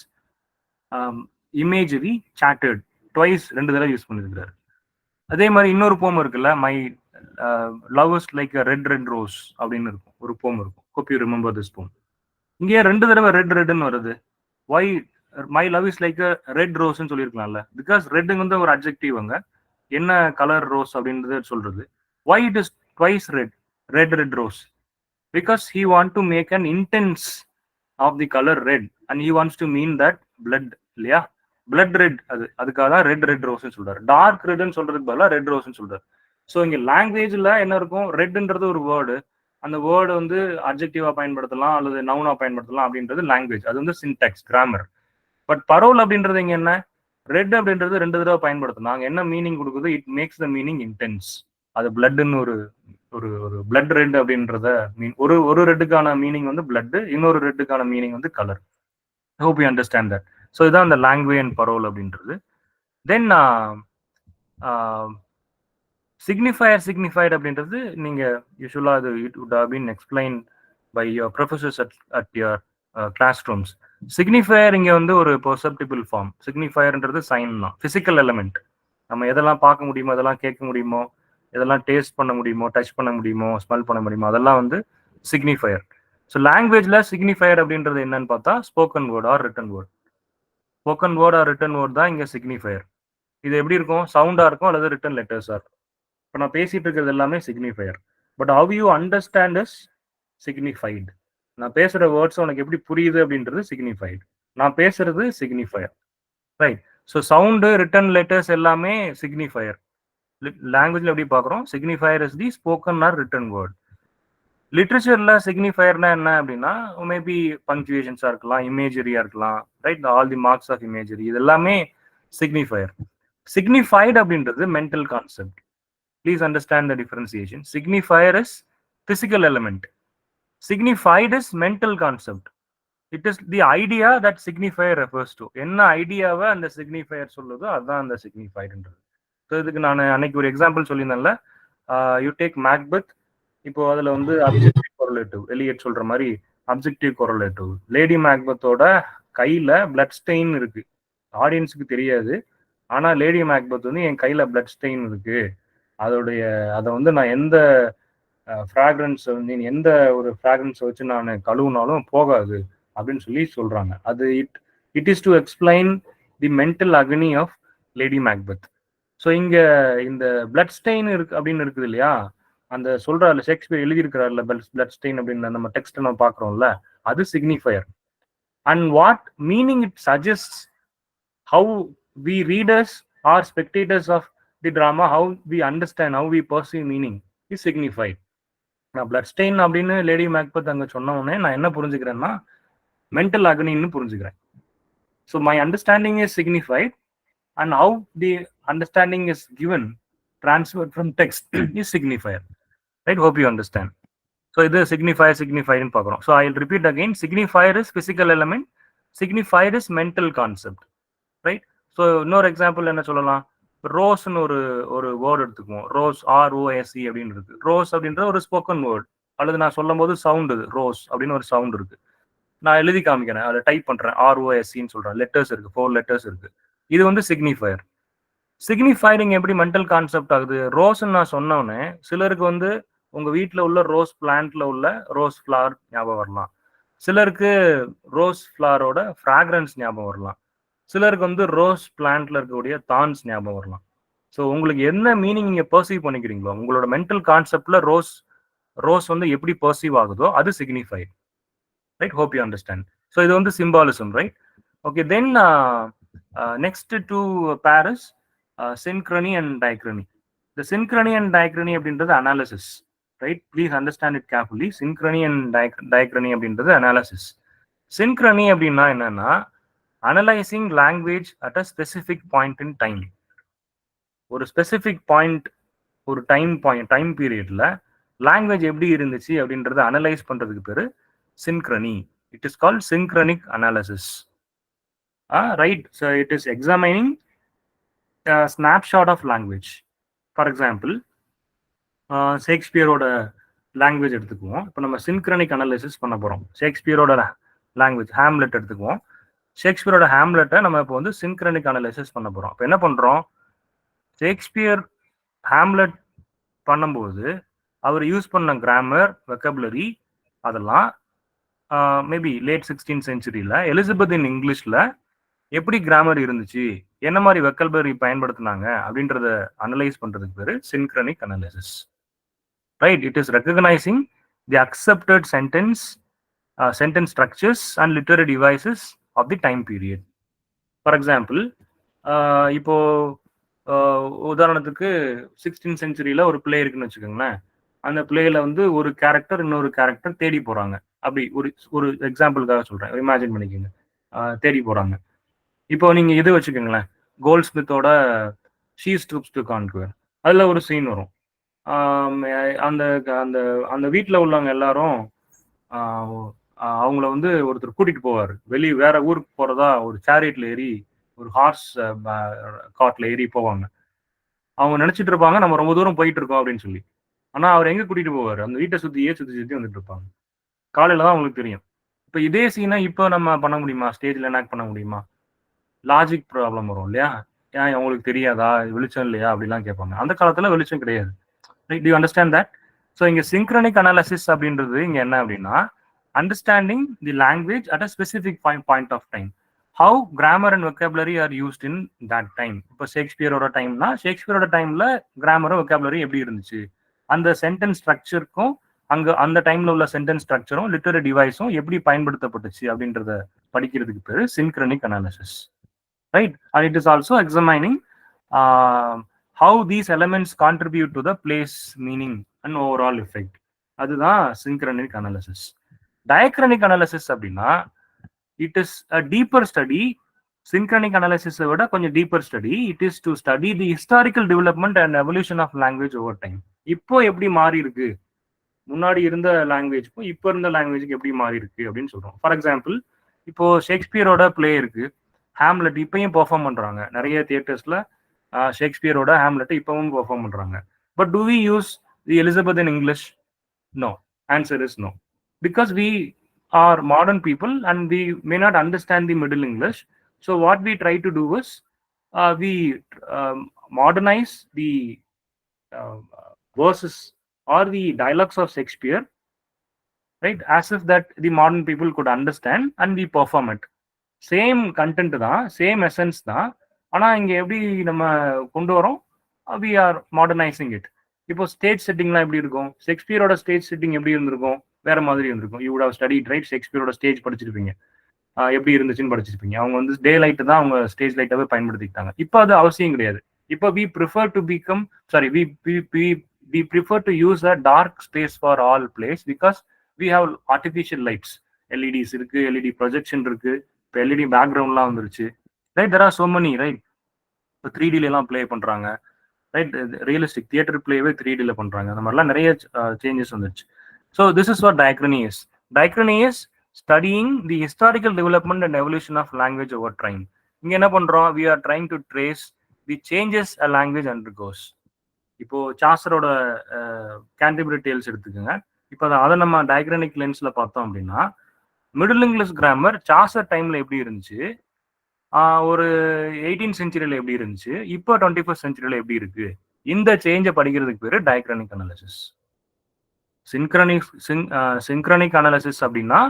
imagery chattered twice, 2 தடவை use பண்ணிருக்காரு. அதே மாதிரி இன்னொரு போம் இருக்குல்ல, my love is like a red red rose அப்படின்னு இருக்கும், ஒரு போம் இருக்கும். hope you remember this poem. இங்கே 2 தடவை ரெட் ரெட்னு வருது. why my love is like a red rose ன்னு சொல்லியிருக்கலாம்ல, பிகாஸ் ரெட் வந்து ஒரு அட்ஜெக்டிவ், அங்க என்ன கலர் ரோஸ் அப்படின்றது சொல்றது. why it is twice red red rose? Because he want to make an intense of the color red and he wants to mean that blood, இல்லையா? blood red, அதுக்காக தான் red red rose சொல்றாரு. Dark ரெட்னு சொல்றதுக்கு பதிலா red rose சொல்றாரு. So இங்க லாங்குவேஜ்ல என்ன இருக்கும், ரெட்ன்றது ஒரு வேர்டு, அந்த வேர்டு வந்து அட்ஜெக்டிவா பயன்படுத்தலாம் அல்லது நவுனா பயன்படுத்தலாம் அப்படின்றது லாங்குவேஜ், அது வந்து சின்டாக்ஸ், கிராமர். பட் பரோல் அப்படின்றது இங்க என்ன, ரெட் அப்படின்றது 2 தடவை பயன்படுத்தணும், அங்க என்ன மீனிங் கொடுக்குது, it makes the meaning intense. அது பிளட்னு ஒரு ஒரு ஒரு பிளட் ரெட் அப்படின்றத மீன், ஒரு ரெட்டுக்கான மீனிங் வந்து பிளட், இன்னொரு ரெட்டுக்கான மீனிங் வந்து colour. Hope you understand that. So இதான் அந்த லாங்குவேஜ் அண்ட் பரோல் அப்படின்றது. தென் சிக்னிஃபைட் அப்படின்றது நீங்க யூஸ்வலா அது it would have been explain by your professors at your classrooms. Signifier இங்க வந்து ஒரு பெர்செப்டிபிள் ஃபார்ம். சிக்னிஃபயர்ன்றது சைன் தான், பிசிக்கல் எலமெண்ட். நம்ம எதெல்லாம் பார்க்க முடியுமோ, எதெல்லாம் கேட்க முடியுமோ, எதெல்லாம் டேஸ்ட் பண்ண முடியுமோ, டச் பண்ண முடியுமோ, ஸ்மெல் பண்ண முடியுமோ, அதெல்லாம் வந்து சிக்னிஃபயர். ஸோ லாங்குவேஜ்ல சிக்னிஃபயர் அப்படின்றது என்னன்னு பார்த்தா spoken word or written word. Spoken word or written word தான் இங்க சிக்னிஃபயர். இது எப்படி இருக்கும், சவுண்டா இருக்கும் அல்லது ரிட்டன் லெட்டர்ஸா இருக்கும். இப்போ நான் பேசிட்டு இருக்கிறது எல்லாமே signifier. But how you understand is signified. நான் பேசுற வேர்ட்ஸ் உனக்கு எப்படி புரியுது அப்படின்றது சிக்னிஃபைடு. நான் பேசுறது signifier, right? So sound, written letters எல்லாமே சிக்னிஃபயர். லாங்குவேஜ்ல எப்படி பார்க்குறோம், signifier is the spoken or written word. லிட்ரேச்சர்ல சிக்னிஃபயர்னா என்ன அப்படின்னா, மேபி பங்க்சுவேஷன்ஸா இருக்கலாம், இமேஜரியா இருக்கலாம், right? All the marks of imagery, இது எல்லாமே சிக்னிஃபயர். சிக்னிஃபைடு அப்படின்றது mental concept. Please understand the differentiation. Signifier is physical element, signified is mental concept. It is the idea that signifier refers to. என்ன ஐடியாவை அந்த சிக்னிஃபயர் சொல்லுதோ அதுதான் அந்த சிக்னிஃபைடுன்றது. So இதுக்கு நான் அன்னைக்கு ஒரு எக்ஸாம்பிள் சொல்லியிருந்தேன்ல, யூ டேக் மேக்பெத். இப்போ அதுல வந்து அப்ஜெக்டிவ் கொரலேட்டிவ், எலியட் சொல்ற மாதிரி அப்ஜெக்டிவ் கொரலேட்டிவ். லேடி மேக்பெத்தோட கையில பிளட் ஸ்டெயின் இருக்கு, ஆடியன்ஸுக்கு தெரியாது. ஆனா லேடி மேக்பெத் வந்து என் கையில பிளட் ஸ்டெயின் இருக்கு, அதை வந்து நான் எந்த ஃப்ராக்ரன்ஸ் வந்து எந்த ஒரு ஃப்ராக்ரன்ஸை வச்சு நான் கழுவுனாலும் போகாது அப்படின்னு சொல்லி சொல்றாங்க. அது it is to explain the mental agony of Lady Macbeth. So இங்க இந்த பிளட் ஸ்டெயின் இருக்கு அப்படின்னு இருக்குது இல்லையா, அந்த சொல்றாருல, ஷேக்ஸ்பியர் எழுதியிருக்கிறாருல பிளட் ஸ்டெயின் அப்படின்னு நம்ம டெக்ஸ்ட் நம்ம பாக்குறோம்ல, அது signifier. And what meaning it suggest, how we readers or spectators of the drama, how we understand, how we perceive meaning is signified. நான் பிளட் ஸ்டெயின் அப்படின்னு லேடி மேக்பெத் அங்க சொன்ன உடனே நான் என்ன புரிஞ்சுக்கிறேன்னா, மென்டல் அக்னின்னு புரிஞ்சுக்கிறேன். So my understanding is signified and how the understanding is given, transferred from text is signifier, right? Hope you understand. So இது signifier ன்னு பார்க்குறோம். So I'll repeat again. Signifier is physical element, signifier is mental concept, right? So இன்னொரு example என்ன சொல்லலாம், ரோஸ்ன்னு ஒரு word எடுத்துக்குவோம். Rose, ROSE அப்படின்னு இருக்கு. ரோஸ் அப்படின்ற ஒரு ஸ்போக்கன் வேர்டு, அல்லது நான் சொல்லும் போது சவுண்ட், ரோஸ் அப்படின்னு ஒரு சவுண்ட் இருக்கு. நான் எழுதி காமிக்கிறேன், அதை டைப் பண்றேன், ROSEன்னு சொல்றேன். லெட்டர்ஸ் இருக்கு, 4 லெட்டர்ஸ் இருக்கு. இது வந்து சிக்னிஃபயர். சிக்னிஃபைடிங் எப்படி மென்டல் கான்செப்ட் ஆகுது, ரோஸ்ன்னு நான் சொன்னோன்னே சிலருக்கு வந்து உங்க வீட்டில் உள்ள ரோஸ் பிளான்ட்ல உள்ள ரோஸ் ஃபிளவர் ஞாபகம் வரலாம், சிலருக்கு ரோஸ் ஃபிளவரோட ஃப்ராக்ரன்ஸ் ஞாபகம் வரலாம், சிலருக்கு வந்து ரோஸ் பிளான்ட்ல இருக்கக்கூடிய தான்ஸ் ஞாபகம் வரலாம். ஸோ உங்களுக்கு என்ன மீனிங் நீங்க பர்சீவ் பண்ணிக்கிறீங்களோ, உங்களோட மென்டல் கான்செப்ட்ல ரோஸ் வந்து எப்படி பர்சீவ் ஆகுதோ அது signify. Right? Hope you understand. So இது வந்து symbolism, right? Okay, then next to pairs synchrony and diachrony. The synchrony and diachrony அப்படின்றது analysis, right? Please understand it carefully. synchrony and diachrony அப்படின்றது analysis. synchrony அப்படின்னா என்னன்னா, analysing language at a specific point in time. ஒரு specific point, ஒரு time பீரியட்ல language எப்படி இருந்துச்சு அப்படின்றத அனலைஸ் பண்றதுக்கு பேரு synchrony. It is called synchronic analysis. Right? So it is examining a snapshot of language. For example, ஷேக்ஸ்பியரோட லாங்குவேஜ் எடுத்துக்குவோம். இப்போ நம்ம சின்க்ரனிக் அனாலிசிஸ் பண்ண போறோம். ஷேக்ஸ்பியரோட லாங்குவேஜ் ஹேம்லெட் எடுத்துக்குவோம். ஷேக்ஸ்பியரோட ஹேம்லெட்டை நம்ம இப்போ வந்து சின்க்ரனிக் அனாலிசிஸ் பண்ண போறோம். இப்போ என்ன பண்றோம்? ஷேக்ஸ்பியர் ஹேம்லெட் பண்ணும்போது அவர் யூஸ் பண்ண கிராமர், வெக்கபுலரி அதெல்லாம் மேபி லேட் 16th செஞ்சுரியில எலிசபெத்தின் இங்கிலீஷ்ல எப்படி கிராமர் இருந்துச்சு, என்ன மாதிரி வெக்கபுலரி பயன்படுத்தினாங்க அப்படின்றத அனலைஸ் பண்றதுக்கு பேரு synchronic analysis. Right? It is recognising the accepted sentence structures and literary devices of the time period. For example, இப்போ உதாரணத்துக்கு 16th செஞ்சுரியில ஒரு பிளே இருக்குன்னு வச்சுக்கோங்களேன். அந்த பிளேல வந்து ஒரு கேரக்டர் இன்னொரு கேரக்டர் தேடி போறாங்க. அப்படி ஒரு எக்ஸாம்பிளுக்காக சொல்றேன், இமேஜின் பண்ணிக்கோங்க. தேடி போறாங்க. இப்போ நீங்க இது வச்சுக்கோங்களேன், கோல்ட் ஸ்மித்தோட ஷீ ஸ்டூப்ஸ் டு கான்குவர். அதுல ஒரு சீன் வரும். அந்த அந்த அந்த வீட்டில் உள்ளவங்க எல்லாரும் அவங்கள வந்து ஒருத்தர் கூட்டிட்டு போவார். வேற ஊருக்கு போறதா ஒரு சேரியட்ல ஏறி, ஒரு ஹார்ஸ் காட்ல ஏறி போவாங்க. அவங்க நினைச்சிட்டு இருப்பாங்க நம்ம ரொம்ப தூரம் போயிட்டு இருக்கோம் அப்படின்னு சொல்லி. ஆனா அவர் எங்க கூட்டிட்டு போவார்? அந்த வீட்டை சுத்தி வந்துட்டு இருப்பாங்க. காலையில தான் அவங்களுக்கு தெரியும். இப்ப இதே சீனை இப்போ நம்ம பண்ண முடியுமா? ஸ்டேஜ்ல எனாக்ட் பண்ண முடியுமா? லாஜிக் ப்ராப்ளம் வரும் இல்லையா? ஏன் அவங்களுக்கு தெரியாதா, வெளிச்சம் இல்லையா அப்படிலாம் கேட்பாங்க. அந்த காலத்துல வெளிச்சம் கிடையாது. Do you understand that? So இங்க சிங்க்ரனிக் அனாலிசிஸ் அப்படின்றது இங்க என்ன அப்படின்னா, understanding the language at a specific point of time. How grammar and vocabulary are used in that time. இப்போ ஷேக்ஸ்பியரோட டைம்னா ஷேக்ஸ்பியரோட டைம்ல கிராமரும் வெக்காபுலரி எப்படி இருந்துச்சு, அந்த சென்டென்ஸ் ஸ்ட்ரக்சருக்கும் அங்க அந்த டைம்ல உள்ள சென்டென்ஸ் ஸ்ட்ரக்சரும் லிட்டரரி டிவைஸும் எப்படி பயன்படுத்தப்பட்டுச்சு அப்படின்றத படிக்கிறதுக்கு பேரு synchronic analysis. Right? And it is also examining how these elements contribute to the play's meaning and overall effect. அதுதான் synchronic analysis. Diachronic analysis அப்படின்னா it is a deeper study. Synchronic analysis விட கொஞ்சம் deeper study. It is to study the historical development and evolution of language over time. இப்போ எப்படி மாறி இருக்கு, முன்னாடி இருந்த லாங்குவேஜ்க்கும் இப்போ இருந்த லாங்குவேஜுக்கு எப்படி மாறி இருக்கு அப்படின்னு சொல்றோம். ஃபார் எக்ஸாம்பிள், இப்போ ஷேக்ஸ்பியரோட பிளே இருக்கு, ஹேம்லெட் இப்பயும் பெர்ஃபார்ம் பண்றாங்க நிறைய தியேட்டர்ஸ்ல. ஷேக்ஸ்பியரோட ஹேம்லெட் இப்பவும் பெர்ஃபார்ம் பண்றாங்க. But do we use the Elizabethan English? No. Answer is no. Because we are modern people and we may not understand the middle English. So what we try to do is we modernise the verses or the dialogues of Shakespeare, right, as if that the modern people could understand and we perform it. Same content தான், same essence தான். ஆனா இங்க எப்படி நம்ம கொண்டு வரோம்? We are modernising it. இப்போ stage செட்டிங்லாம் எப்படி இருக்கும்? ஷேக்ஸ்பியரோட ஸ்டேஜ் செட்டிங் எப்படி இருந்திருக்கும்? வேற மாதிரி இருந்திருக்கும். You would have studied, right? ஷேக்ஸ்பியரோட ஸ்டேஜ் படிச்சிருப்பீங்க, எப்படி இருந்துச்சுன்னு படிச்சிருப்பீங்க. அவங்க வந்து டே லைட் தான் அவங்க ஸ்டேஜ் லைட்டாவே பயன்படுத்திக்கிட்டாங்க. இப்போ அது அவசியம் கிடையாது. இப்போ we prefer to become, sorry, we prefer to use a dark space for all plays because we have artificial lights. LEDs இருக்கு, LED projection இருக்கு, இப்போ LED பேக்ரவுண்ட்லாம் வந்துருச்சு, right? there are so many, right? இப்போ 3Dல எல்லாம் ப்ளே பண்றாங்க, right? Realistic theatre பிளேவே 3Dல பண்றாங்க. அந்த மாதிரிலாம் நிறைய சேஞ்சஸ் வந்துருச்சு. So this is what diachrony is. Diachrony is studying the historical development and evolution of language over time. இங்க என்ன பண்றோம்? we are trying to trace the changes a language undergoes. இப்போ சாசரோட Canterbury tales எடுத்துக்கோங்க. இப்போ அதை நம்ம டயக்ரானிக் லென்ஸ்ல பார்த்தோம் அப்படின்னா, மிடில் இங்கிலீஷ் கிராமர் சாசர் டைம்ல எப்படி இருந்துச்சு, ஒரு 18th செஞ்சுரியில எப்படி இருந்துச்சு, இப்போ 21st செஞ்சுரியில எப்படி இருக்கு, இந்த சேஞ்சை படிக்கிறதுக்கு பேரு டயக்ரானிக் அனாலிசிஸ். சின்க்ரனிக் அனாலிசிஸ் அப்படின்னா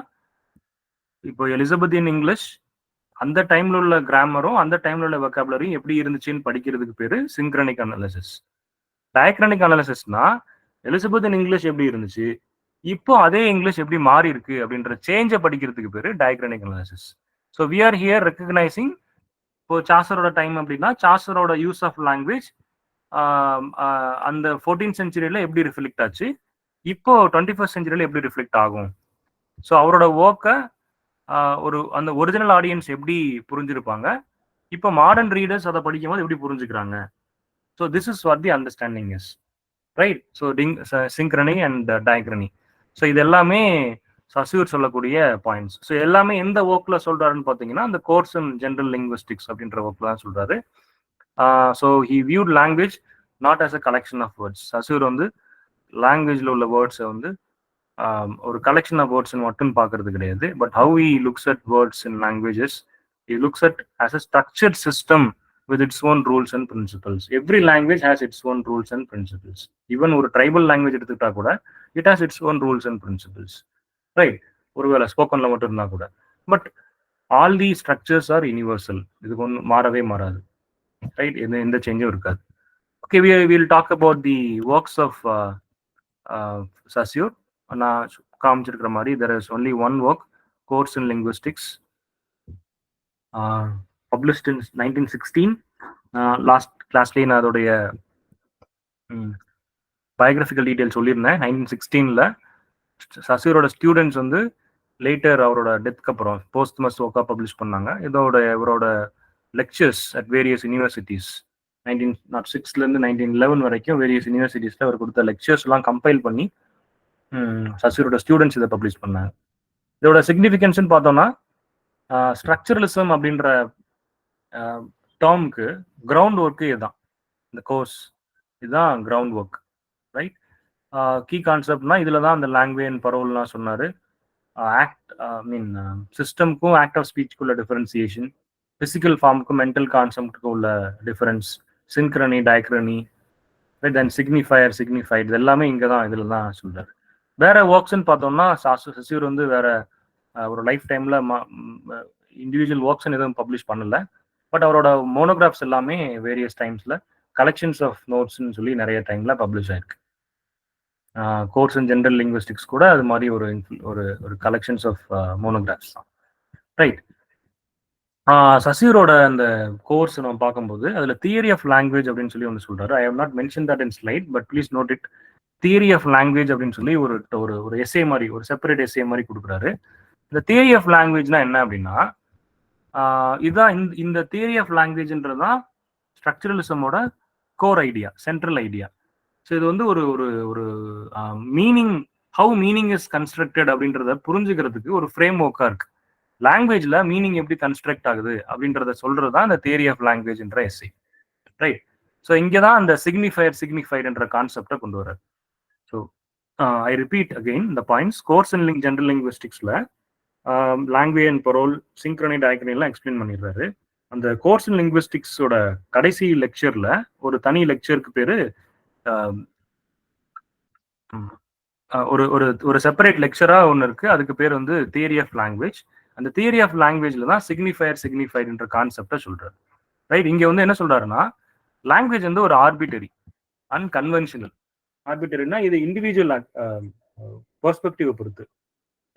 இப்போ எலிசபெத்தின் இங்கிலீஷ் அந்த டைம்ல உள்ள கிராமரும் அந்த டைம்ல உள்ள வெக்காபுலரியும் எப்படி இருந்துச்சுன்னு படிக்கிறதுக்கு பேரு சிங்க்ரனிக் அனாலிசிஸ். டயக்ரானிக் அனாலிசிஸ்னா எலிசபெத்தன் இங்கிலீஷ் எப்படி இருந்துச்சு, இப்போ அதே இங்கிலீஷ் எப்படி மாறி இருக்கு அப்படின்ற சேஞ்சை படிக்கிறதுக்கு பேரு diachronic analysis. So we are here recognising இப்போ சாசரோட டைம் அப்படின்னா சாசரோட யூஸ் ஆஃப் லாங்குவேஜ் அந்த 14th செஞ்சுரியில எப்படி ரிஃப்ளெக்ட் ஆச்சு, இப்போ 21st செஞ்சுரியில எப்படி ரிஃப்ளெக்ட் ஆகும். ஸோ அவரோட ஒர்க்கை ஒரு அந்த ஒரிஜினல் ஆடியன்ஸ் எப்படி புரிஞ்சிருப்பாங்க, இப்போ மாடர்ன் ரீடர்ஸ் அதை படிக்கும் போது எப்படி புரிஞ்சுக்கிறாங்க. So this is what the understanding is right. So synchrony and diachrony. So இது எல்லாமே சசியூர் சொல்லக்கூடிய பாயிண்ட்ஸ். ஸோ எல்லாமே எந்த ஒர்க்ல சொல்றாருன்னு பார்த்தீங்கன்னா அந்த கோர்ஸ் இன் ஜென்ரல் லிங்குவிஸ்டிக்ஸ் அப்படின்ற ஒர்க்ல தான் சொல்றாரு. So he viewed language not as a collection of words. Saussure வந்து லாங்குவேஜ்ல உள்ள வேர்ட்ஸை வந்து ஒரு கலெக்ஷன் ஆஃப் வேர்ட்ஸ் மட்டும் பார்க்கறது கிடையாது. But how he looks at words in languages, he looks at as a structured system with its own rules and principles. Every language has its own rules and principles. Even ஒரு tribal language எடுத்துக்கிட்டா கூட it has its own rules and principles. Right? ஒருவேளை ஸ்போக்கன்ல மட்டும் இருந்தா கூட. But all these structures are universal. இதுக்கு ஒன்றும் மாறவே மாறாது. ரைட்? எந்த சேஞ்சும் இருக்காது. Okay, we will talk about the works of Saussure. நான் காமிச்சிருக்கிற மாதிரி there is only one work, Course in Linguistics, published in 1916. Last கிளாஸ்லேயே நான் அதோடைய பயோகிராஃபிக்கல் டீட்டெயில் சொல்லியிருந்தேன். 1916 சசியரோட ஸ்டூடெண்ட்ஸ் வந்து லேட்டர் அவரோட டெத்துக்கு அப்புறம் போஸ்ட்மஸ் ஒர்க்காக பப்ளிஷ் பண்ணாங்க. இவரோட லெக்சர்ஸ் அட் வேரியஸ் யூனிவர்சிட்டிஸ் 1906 1911 வரைக்கும் வேரியஸ் யூனிவர்சிட்டிஸில் அவர் கொடுத்த லெக்சர்ஸ் எல்லாம் கம்பைல் பண்ணி சசியரோட ஸ்டூடெண்ட்ஸ் இதை பப்ளிஷ் பண்ணாங்க. இதோட சிக்னிஃபிகன்ஸ்ன்னு பார்த்தோம்னா ஸ்ட்ரக்சரலிசம் அப்படின்ற டேர்முக்கு கிரவுண்ட் ஒர்க்கு இதுதான். இந்த கோர்ஸ் இதுதான் கிரவுண்ட் ஒர்க். ரைட்? கீ கான்செப்ட்னா இதில் தான் அந்த லாங்குவேஜ் அண்ட் பரோல்லாம் சொன்னார். சிஸ்டம்க்கும் ஆக்ட் ஆஃப் ஸ்பீச்சுக்குள்ள டிஃபரன்சியேஷன், பிசிக்கல் ஃபார்முக்கும் மென்டல் கான்செப்டுக்கும் உள்ள difference, synchrony, diachrony, then signifier, signified, இது எல்லாமே இங்கே தான் இதில் தான் சொல்கிறார். வேற ஒர்க்ஸ்ன்னு பார்த்தோம்னா சசியூர் வந்து வேற ஒரு லைஃப் டைமில் இண்டிவிஜுவல் ஒர்க்ஸ்ன்னு எதுவும் பப்ளிஷ் பண்ணல. பட் அவரோட மோனோகிராஃப்ஸ் எல்லாமே வேரியஸ் டைம்ஸில் கலெக்ஷன்ஸ் ஆஃப் நோட்ஸ்ன்னு சொல்லி நிறைய டைமில் பப்ளிஷ் ஆயிருக்கு. கோர்ஸ் இன் ஜென்ரல் லிங்குவிஸ்டிக்ஸ் கூட அது மாதிரி ஒரு கலெக்ஷன்ஸ் ஆஃப் மோனோகிராஃப்ஸ் தான். ரைட்? சசியூரோட அந்த கோர்ஸ் நம்ம பார்க்கும்போது அதில் தியரி ஆஃப் லாங்குவேஜ் அப்படின்னு சொல்லி ஒன்று சொல்கிறாரு. I have not mention that in slide, but please note it. Theory of language அப்படின்னு சொல்லி ஒரு எஸ்ஏ மாதிரி, ஒரு செப்பரேட் எஸ்ஏ மாதிரி கொடுக்குறாரு. இந்த தியரி ஆஃப் லாங்குவேஜ்னா என்ன அப்படின்னா, இதுதான் இந்த தியரி ஆஃப் லாங்குவேஜ்ன்றது தான் ஸ்ட்ரக்சரலிசமோட core idea, central idea. So இது வந்து ஒரு meaning, how meaning is constructed அப்படின்றத புரிஞ்சுக்கிறதுக்கு ஒரு ஃப்ரேம் ஒர்க்காக இருக்கு. லாங்குவேஜ்ல மீனிங் எப்படி கன்ஸ்ட்ரக்ட் ஆகுது அப்படின்றத சொல்றது தான் இந்த தியரி ஆஃப் லாங்குவேஜ்ன்ற எஸ்ஏ. ரைட்? ஸோ இங்கே தான் அந்த சிக்னிஃபைடுன்ற கான்செப்டை கொண்டு வர்றாரு. So I repeat again the points. Course in general லிங்குவிஸ்டிக்ஸ்ல language and parole, synchrony, diachrony எல்லாம் எக்ஸ்பிளைன் பண்ணிடுறாரு. அந்த கோர்ஸ் இன் லிங்குவிஸ்டிக்ஸோட கடைசி லெக்சர்ல ஒரு தனி லெக்சருக்கு பேரு ஒரு செப்பரேட் லெக்சரா ஒன்று இருக்கு. அதுக்கு பேர் வந்து தியரி ஆஃப் லாங்குவேஜ். அந்த தியரி ஆஃப் லாங்குவேஜ்ல தான் சிக்னிஃபைடுன்ற கான்செப்டை சொல்றாரு. ரைட்? இங்க வந்து என்ன சொல்றாருன்னா, லாங்குவேஜ் வந்து ஒரு ஆர்பிட்டரி, அன்கன்வென்ஷனல். ஆர்பிட்டரினா இது இண்டிவிஜுவல் பெர்ஸ்பெக்டிவை பொறுத்து.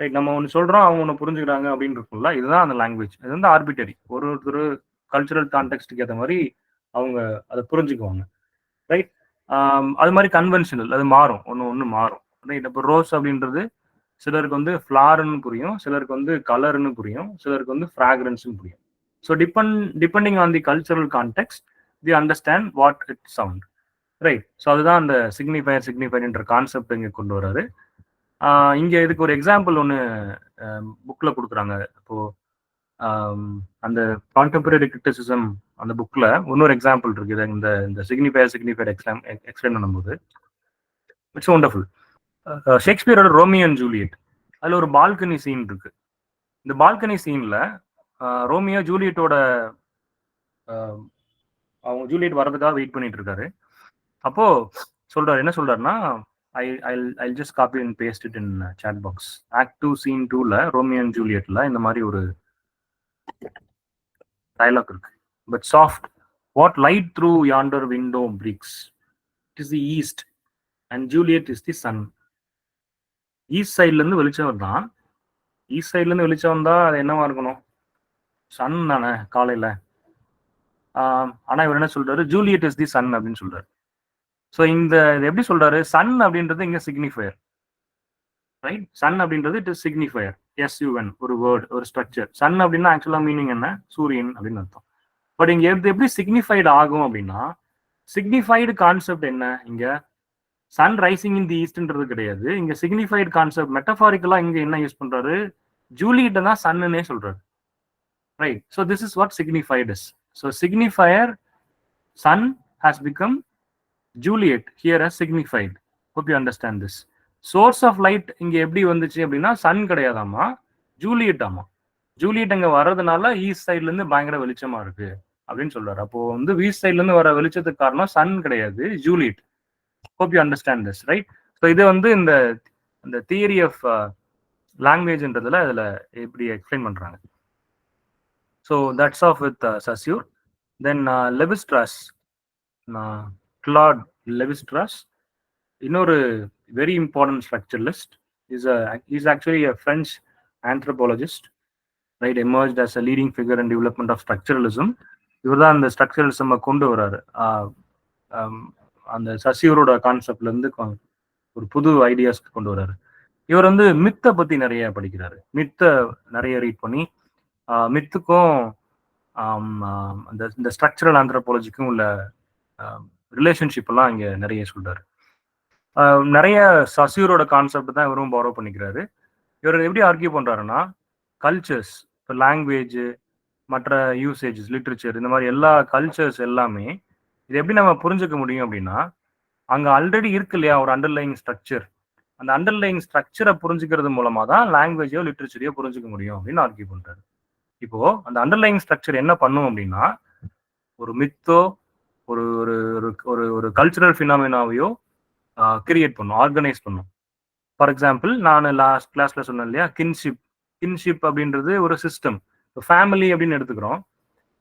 ரைட்? நம்ம ஒன்று சொல்றோம், அவங்க ஒன்று புரிஞ்சுக்கிறாங்க அப்படின்னு இருக்கும்ல, இதுதான் அந்த லாங்குவேஜ். இது வந்து ஆர்பிட்டரி, ஒரு கல்ச்சுரல் கான்டெக்ஸ்டுக்கு ஏற்ற மாதிரி அவங்க அதை புரிஞ்சுக்குவாங்க. ரைட்? அது மாதிரி கன்வென்ஷனல், அது மாறும், ஒன்று மாறும். ரைட்? இப்போ ரோஸ் அப்படின்றது சிலருக்கு வந்து ஃப்ளார்னு புரியும், சிலருக்கு வந்து கலர்னு புரியும், சிலருக்கு வந்து ஃப்ராக்ரன்ஸ்னு புரியும். So depending on the cultural context we understand what it sound. Right? So அதுதான் அந்த சிக்னிஃபைடுன்ற கான்செப்ட் இங்கே கொண்டு வர்றாரு. இங்கே இதுக்கு ஒரு எக்ஸாம்பிள் ஒன்று புக்கில் கொடுக்குறாங்க. இப்போ அந்த கான்டெம்பரரி கிரிட்டிசிசம் அந்த புக்கில் இன்னொரு எக்ஸாம்பிள் இருக்குது. இந்த சிக்னிஃபைட் எக்ஸ்பிளைன் பண்ணும்போது இட்ஸ் ஒண்டர்ஃபுல். ஷேக்ஸ்பியரோட ரோமியோ அண்ட் ஜூலியட், அதில் ஒரு பால்கனி சீன் இருக்கு. இந்த பால்கனி சீனில் ரோமியோ ஜூலியட்டோட அவங்க ஜூலியட் வர்றதுக்காக வெயிட் பண்ணிட்டு இருக்காரு. அப்போ சொல்றாரு, என்ன சொல்றாருன்னா, I'll just copy and paste it in chat box. Act 2 Scene 2ல ரோமியோ அண்ட் ஜூலியட்ல இந்த மாதிரி ஒரு டயலாக் இருக்கு. But soft, what light through yonder window breaks, it is the east and Juliet is the sun. East சைட்ல இருந்து வெளிச்சம் தான். ஈஸ்ட் சைட்ல இருந்து வெளிச்சம் வந்தா அது என்னவா இருக்கணும்? சன் தானே காலையில. ஆனா இவர் என்ன சொல்றாரு? ஜூலியட் இஸ் தி சன் அப்படின்னு சொல்றாரு. ஸோ இது எப்படி சொல்றாரு? சன் அப்படின்றது இங்க சிக்னிஃபயர், ரைட்? சன் அப்படின்றது இட் இஸ் சிக்னிஃபயர், SUN, ஒரு வேர்ட், ஒரு ஸ்ட்ரக்சர். சன் அப்படின்னா ஆக்சுவலா மீனிங் என்ன? சூரியன் அப்படின்னு அர்த்தம். பட் இங்க எப்படி சிக்னிஃபைடு ஆகும் அப்படின்னா, சிக்னிஃபைடு கான்செப்ட் என்ன? இங்க சன் ரைசிங் இன் தி ஈஸ்ட்ன்றது கிடையாது. இங்க சிக்னிஃபைடு கான்செப்ட் மெட்டபாரிக்கலா இங்க என்ன யூஸ் பண்றாரு? ஜூலியட் தான் சன்னுன்னே சொல்றாரு, right? So this is what signified is. So signifier sun has become Juliet here as signified. Hope you understand this. Source of light இங்க எப்படி வந்துச்சு அப்படின்னா சன் கிடையாதாமா, ஜூலியட் ஆமா. ஜூலியட் அங்க வர்றதுனால ஈஸ்ட் சைட்ல இருந்து பயங்கர வெளிச்சமா இருக்கு அப்படின்னு சொல்றாரு. அப்போ வந்து ஈஸ்ட் சைட்ல இருந்து வர வெளிச்சத்துக்கு காரணம் சன் கிடையாது, Juliet. Hope you understand this, right? So இது வந்து இந்த தியரி ஆஃப் லாங்குவேஜ்ன்றதுல இதுல எப்படி எக்ஸ்பிளைன் பண்றாங்க. So that's of with Saussure. Then Levi Strauss, Claude Levi Strauss, இன்னொரு very important structuralist. He's actually a French anthropologist, right? Emerged as a leading figure in development of structuralism. இவர் தான் அந்த ஸ்ட்ரக்சரலிசம் கொண்டு வர்றாரு. அந்த சசியூரோட கான்செப்ட்ல இருந்து ஒரு புது ஐடியாஸ்க்கு கொண்டு வர்றாரு. இவர் வந்து மித்தை பத்தி நிறைய படிக்கிறாரு, மித்தை நிறைய ரீட் பண்ணி மித்துக்கும் இந்த ஸ்ட்ரக்சரல் ஆந்த்ரோபாலஜிக்கும் உள்ள ரிலேஷன்ஷிப் எல்லாம் இங்க நிறைய சொல்றாரு. நிறைய சசியூரோட கான்செப்ட் தான் இவரும் பாரோ பண்ணிக்கிறாரு. இவர் எப்படி ஆர்கியூ பண்றாருன்னா, கல்ச்சர்ஸ், இப்போ லாங்குவேஜ், மற்ற யூசேஜஸ், லிட்ரேச்சர், இந்த மாதிரி எல்லா கல்ச்சர்ஸ் எல்லாமே இது எப்படி நம்ம புரிஞ்சுக்க முடியும் அப்படின்னா, அங்கே ஆல்ரெடி இருக்கு இல்லையா ஒரு அண்டர்லைங் ஸ்ட்ரக்சர், அந்த அண்டர்லைங் ஸ்ட்ரக்சரை புரிஞ்சுக்கிறது மூலமா தான் லாங்குவேஜோ லிட்ரேச்சரையோ புரிஞ்சுக்க முடியும் அப்படின்னு ஆர்கியூ பண்றாரு. இப்போ அந்த அண்டர்லைங் ஸ்ட்ரக்சர் என்ன பண்ணும் அப்படின்னா, ஒரு மித்தோ ஒரு ஒரு கல்ச்சுரல் ஃபினாமினாவையோ கிரியேட் பண்ணும், ஆர்கனைஸ் பண்ணும். ஃபார் எக்ஸாம்பிள், நான் லாஸ்ட் கிளாஸ்ல சொன்னேன் இல்லையா, கின்ஷிப் அப்படின்றது ஒரு சிஸ்டம். ஃபேமிலி அப்படின்னு எடுத்துக்கிறோம்.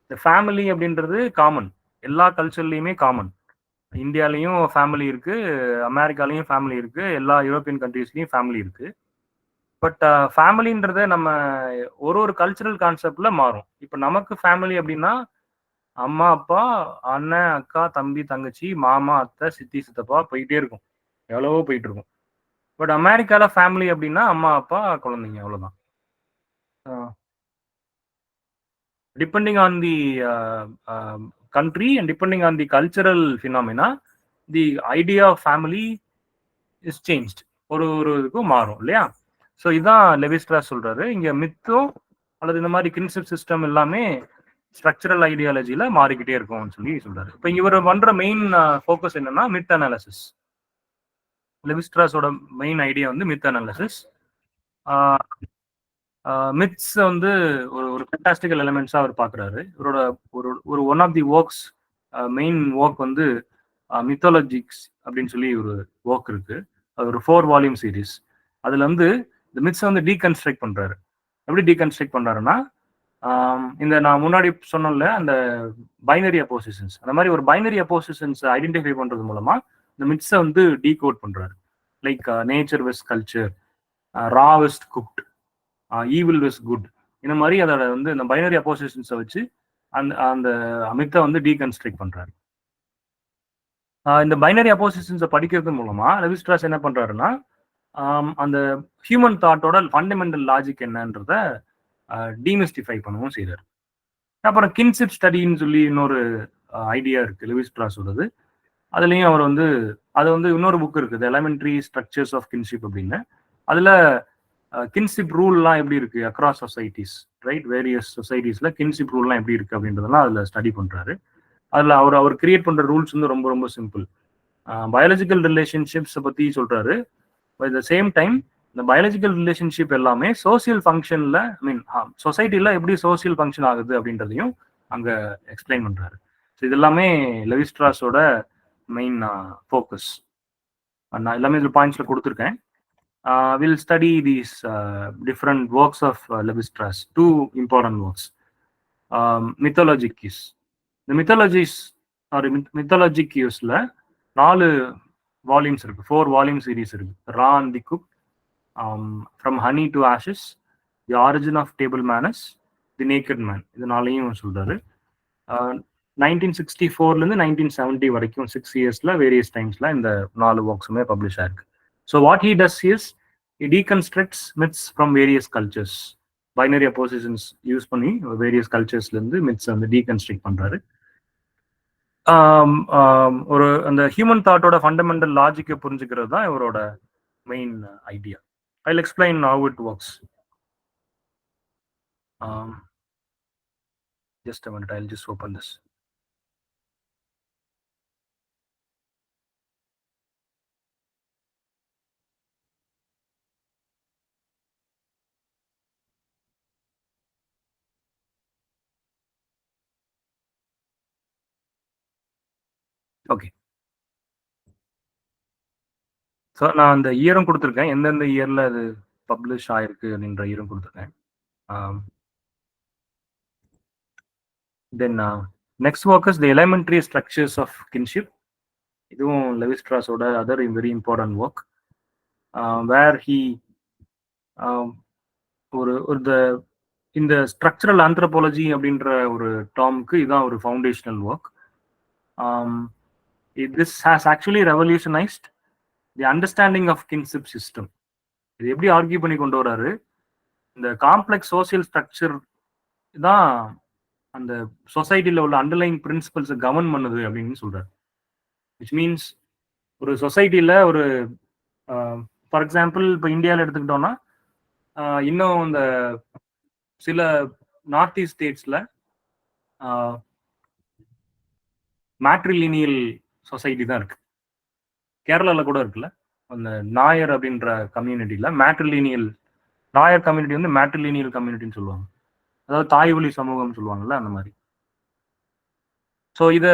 இந்த ஃபேமிலி அப்படின்றது காமன், எல்லா கல்ச்சர்லையுமே காமன். இந்தியாலையும் ஃபேமிலி இருக்கு, அமெரிக்காலையும் ஃபேமிலி இருக்கு, எல்லா யூரோப்பியன் கண்ட்ரீஸ்லையும் ஃபேமிலி இருக்கு. பட் ஃபேமிலின்றத நம்ம ஒரு கல்ச்சரல் கான்செப்ட்ல மாறும். இப்போ நமக்கு ஃபேமிலி அப்படின்னா அம்மா, அப்பா, அண்ணன், அக்கா, தம்பி, தங்கச்சி, மாமா, அத்தை, சித்தி, சித்தப்பா, போயிட்டே இருக்கும், எவ்வளவோ போயிட்டு இருக்கும். பட் அமெரிக்கால ஃபேமிலி அப்படின்னா அம்மா, அப்பா, குழந்தைங்க, அவ்வளவுதான். Depending on the country and depending on the cultural phenomena, the idea of family is changed. ஒரு இதுக்கும் மாறும் இல்லையா? ஸோ இதான் லெவிஸ்ட்ராஸ் சொல்றாரு. இங்க மித்தோ அல்லது இந்த மாதிரி கின்ஷிப் சிஸ்டம் எல்லாமே ஸ்ட்ரக்சரல் ஐடியாலஜியில மாறிக்கிட்டே இருக்கும்னு சொல்லி சொல்றாரு. இப்போ இவர் பண்ற மெயின் ஃபோக்கஸ் என்னன்னா மித் அனாலிசிஸ். லெவிஸ்ட்ராஸோட மெயின் ஐடியா வந்து மித் அனாலிசிஸ். மித்ஸ் வந்து ஒரு ஃபேண்டாஸ்டிக்கல் எலிமெண்ட்ஸா அவர் பார்க்குறாரு. இவரோட ஒரு one of the works, main work வந்து மித்தாலஜிக்ஸ் அப்படின்னு சொல்லி ஒரு ஒர்க் இருக்கு. அது ஒரு 4 வால்யூம் சீரீஸ். அதுல வந்து இந்த மித்ஸை வந்து டீகன்ஸ்ட்ரக்ட் பண்றாரு. எப்படி டீகன்ஸ்ட்ரக்ட் பண்றாருன்னா, இந்த நான் முன்னாடி சொன்னோம்ல அந்த பைனரி அப்போசிஷன்ஸ், அந்த மாதிரி ஒரு பைனரி அப்போசிஷன்ஸ் ஐடென்டிஃபை பண்றது மூலமா இந்த மித்ஸை வந்து டீகோட் பண்றாரு. லைக் நேச்சர் வெஸ் கல்ச்சர், ரா வெஸ்ட் குக்ட், ஈவில் வெஸ் குட், இந்த மாதிரி அதோட வந்து இந்த பைனரி அப்போசிஷன்ஸை வச்சு அந்த மித்தை வந்து டீகன்ஸ்ட்ரக்ட் பண்றாரு. இந்த பைனரி அப்போசிஷன்ஸை படிக்கிறது மூலமா லெவிஸ்ட்ராஸ் என்ன பண்றாருன்னா, அந்த ஹியூமன் தாட்டோட ஃபண்டமெண்டல் லாஜிக் என்னன்றத டீமிஸ்டிஃபை பண்ணவும் செய்யறாரு. அப்புறம் கின்ஷிப் ஸ்டடின்னு சொல்லி இன்னொரு ஐடியா இருக்கு லெவிஸ்ட்ராஸோடது. அதுலயும் அவர் வந்து அது வந்து இன்னொரு புக் இருக்குது, எலிமெண்ட்ரி ஸ்ட்ரக்சர்ஸ் ஆஃப் கின்ஷிப் அப்படின்னு. அதுல கின்ஷிப் ரூல்லாம் எப்படி இருக்கு அக்ராஸ் சொசைட்டிஸ், ரைட்? வேரியஸ் சொசைட்டிஸ்ல கின்ஷிப் ரூல்லாம் எப்படி இருக்கு அப்படின்றதெல்லாம் அதுல ஸ்டடி பண்றாரு. அதுல அவர் கிரியேட் பண்ற ரூல்ஸ் வந்து ரொம்ப ரொம்ப சிம்பிள். பயாலஜிக்கல் ரிலேஷன்ஷிப்ஸை பத்தி சொல்றாரு. பட் த சேம் டைம் இந்த பயாலஜிக்கல் ரிலேஷன்ஷிப் எல்லாமே சோசியல் ஃபங்க்ஷன்ல, ஐ மீன் சொசைட்டில எப்படி சோசியல் ஃபங்க்ஷன் ஆகுது அப்படின்றதையும் அங்க எக்ஸ்பிளைன் பண்றாரு. ஸோ இது எல்லாமே லெவிஸ்ட்ராஸோட மெயின் ஃபோக்கஸ். நான் எல்லாமே இதில் பாயிண்ட்ஸ்ல கொடுத்துருக்கேன். We'll study these different works of Levi-Strauss, 2 important works. மித்தாலஜிக் கியூஸ். இந்த மித்தாலஜிஸ் ஒரு மித்தாலஜிக் கியூஸ்ல 4 வால்யூம்ஸ் இருக்கு, 4 வால்யூம் சீரீஸ் இருக்கு. Raw and the cook, from honey to ashes, the origin of table manners, the naked man, இது நாளையும் சொல்றாரு. 1964லேருந்து 1970 வரைக்கும் 6 இயர்ஸ்ல வேரியஸ் டைம்ஸ்ல இந்த 4 ஒர்க்ஸுமே பப்ளிஷ் ஆயிருக்கு. So what he does is he deconstructs myths from various cultures. Binary oppositions use பண்ணி various கல்ச்சர்ஸ்ல இருந்து மித்ஸ் வந்து டீகன்ஸ்ட்ரக்ட் பண்றாரு. ஒரு அந்த ஹியூமன் தாட்டோட ஃபண்டமெண்டல் லாஜிக்கை புரிஞ்சுக்கிறது தான் இவரோட main idea. I'll explain how it works. Just a minute, I'll just open this. Okay, so நான் அந்த இயரும் கொடுத்துருக்கேன், எந்தெந்த இயர்ல அது பப்ளிஷ் ஆயிருக்கு அப்படின்ற இயரும் கொடுத்துருக்கேன். Then next work is the elementary structures of kinship. இதுவும் லெவிஸ்ட்ராஸோட other very important work, where he ஒரு இந்த ஸ்ட்ரக்சரல் ஆந்த்ரோபாலஜி அப்படின்ற ஒரு டேர்முக்கு இதுதான் ஒரு foundational work. This has actually revolutionised the understanding of kinship system. இது எப்படி ஆர்கியூ பண்ணி கொண்டு வராரு, இந்த காம்ப்ளெக்ஸ் சோசியல் ஸ்ட்ரக்சர் தான் அந்த சொசைட்டியில் உள்ள அண்டர்லைன் பிரின்சிபல்ஸை கவர்ன் பண்ணுது அப்படின்னு சொல்றாரு. விச் மீன்ஸ் ஒரு சொசைட்டியில் ஒரு ஃபார் எக்ஸாம்பிள் இப்போ இந்தியாவில் எடுத்துக்கிட்டோம்னா இன்னும் இந்த சில நார்த் ஈஸ்ட் ஸ்டேட்ஸில் மேட்ரிலினியல் சொசைட்டி தான் இருக்கு. கேரளாவில் கூட இருக்குல்ல, அந்த நாயர் அப்படின்ற கம்யூனிட்டியில் மேட்ரிலினியல், நாயர் கம்யூனிட்டி வந்து மேட்ரிலினியல் கம்யூனிட்டின்னு சொல்லுவாங்க, அதாவது தாய் வழி சமூகம் சொல்லுவாங்கல்ல, அந்த மாதிரி. ஸோ இது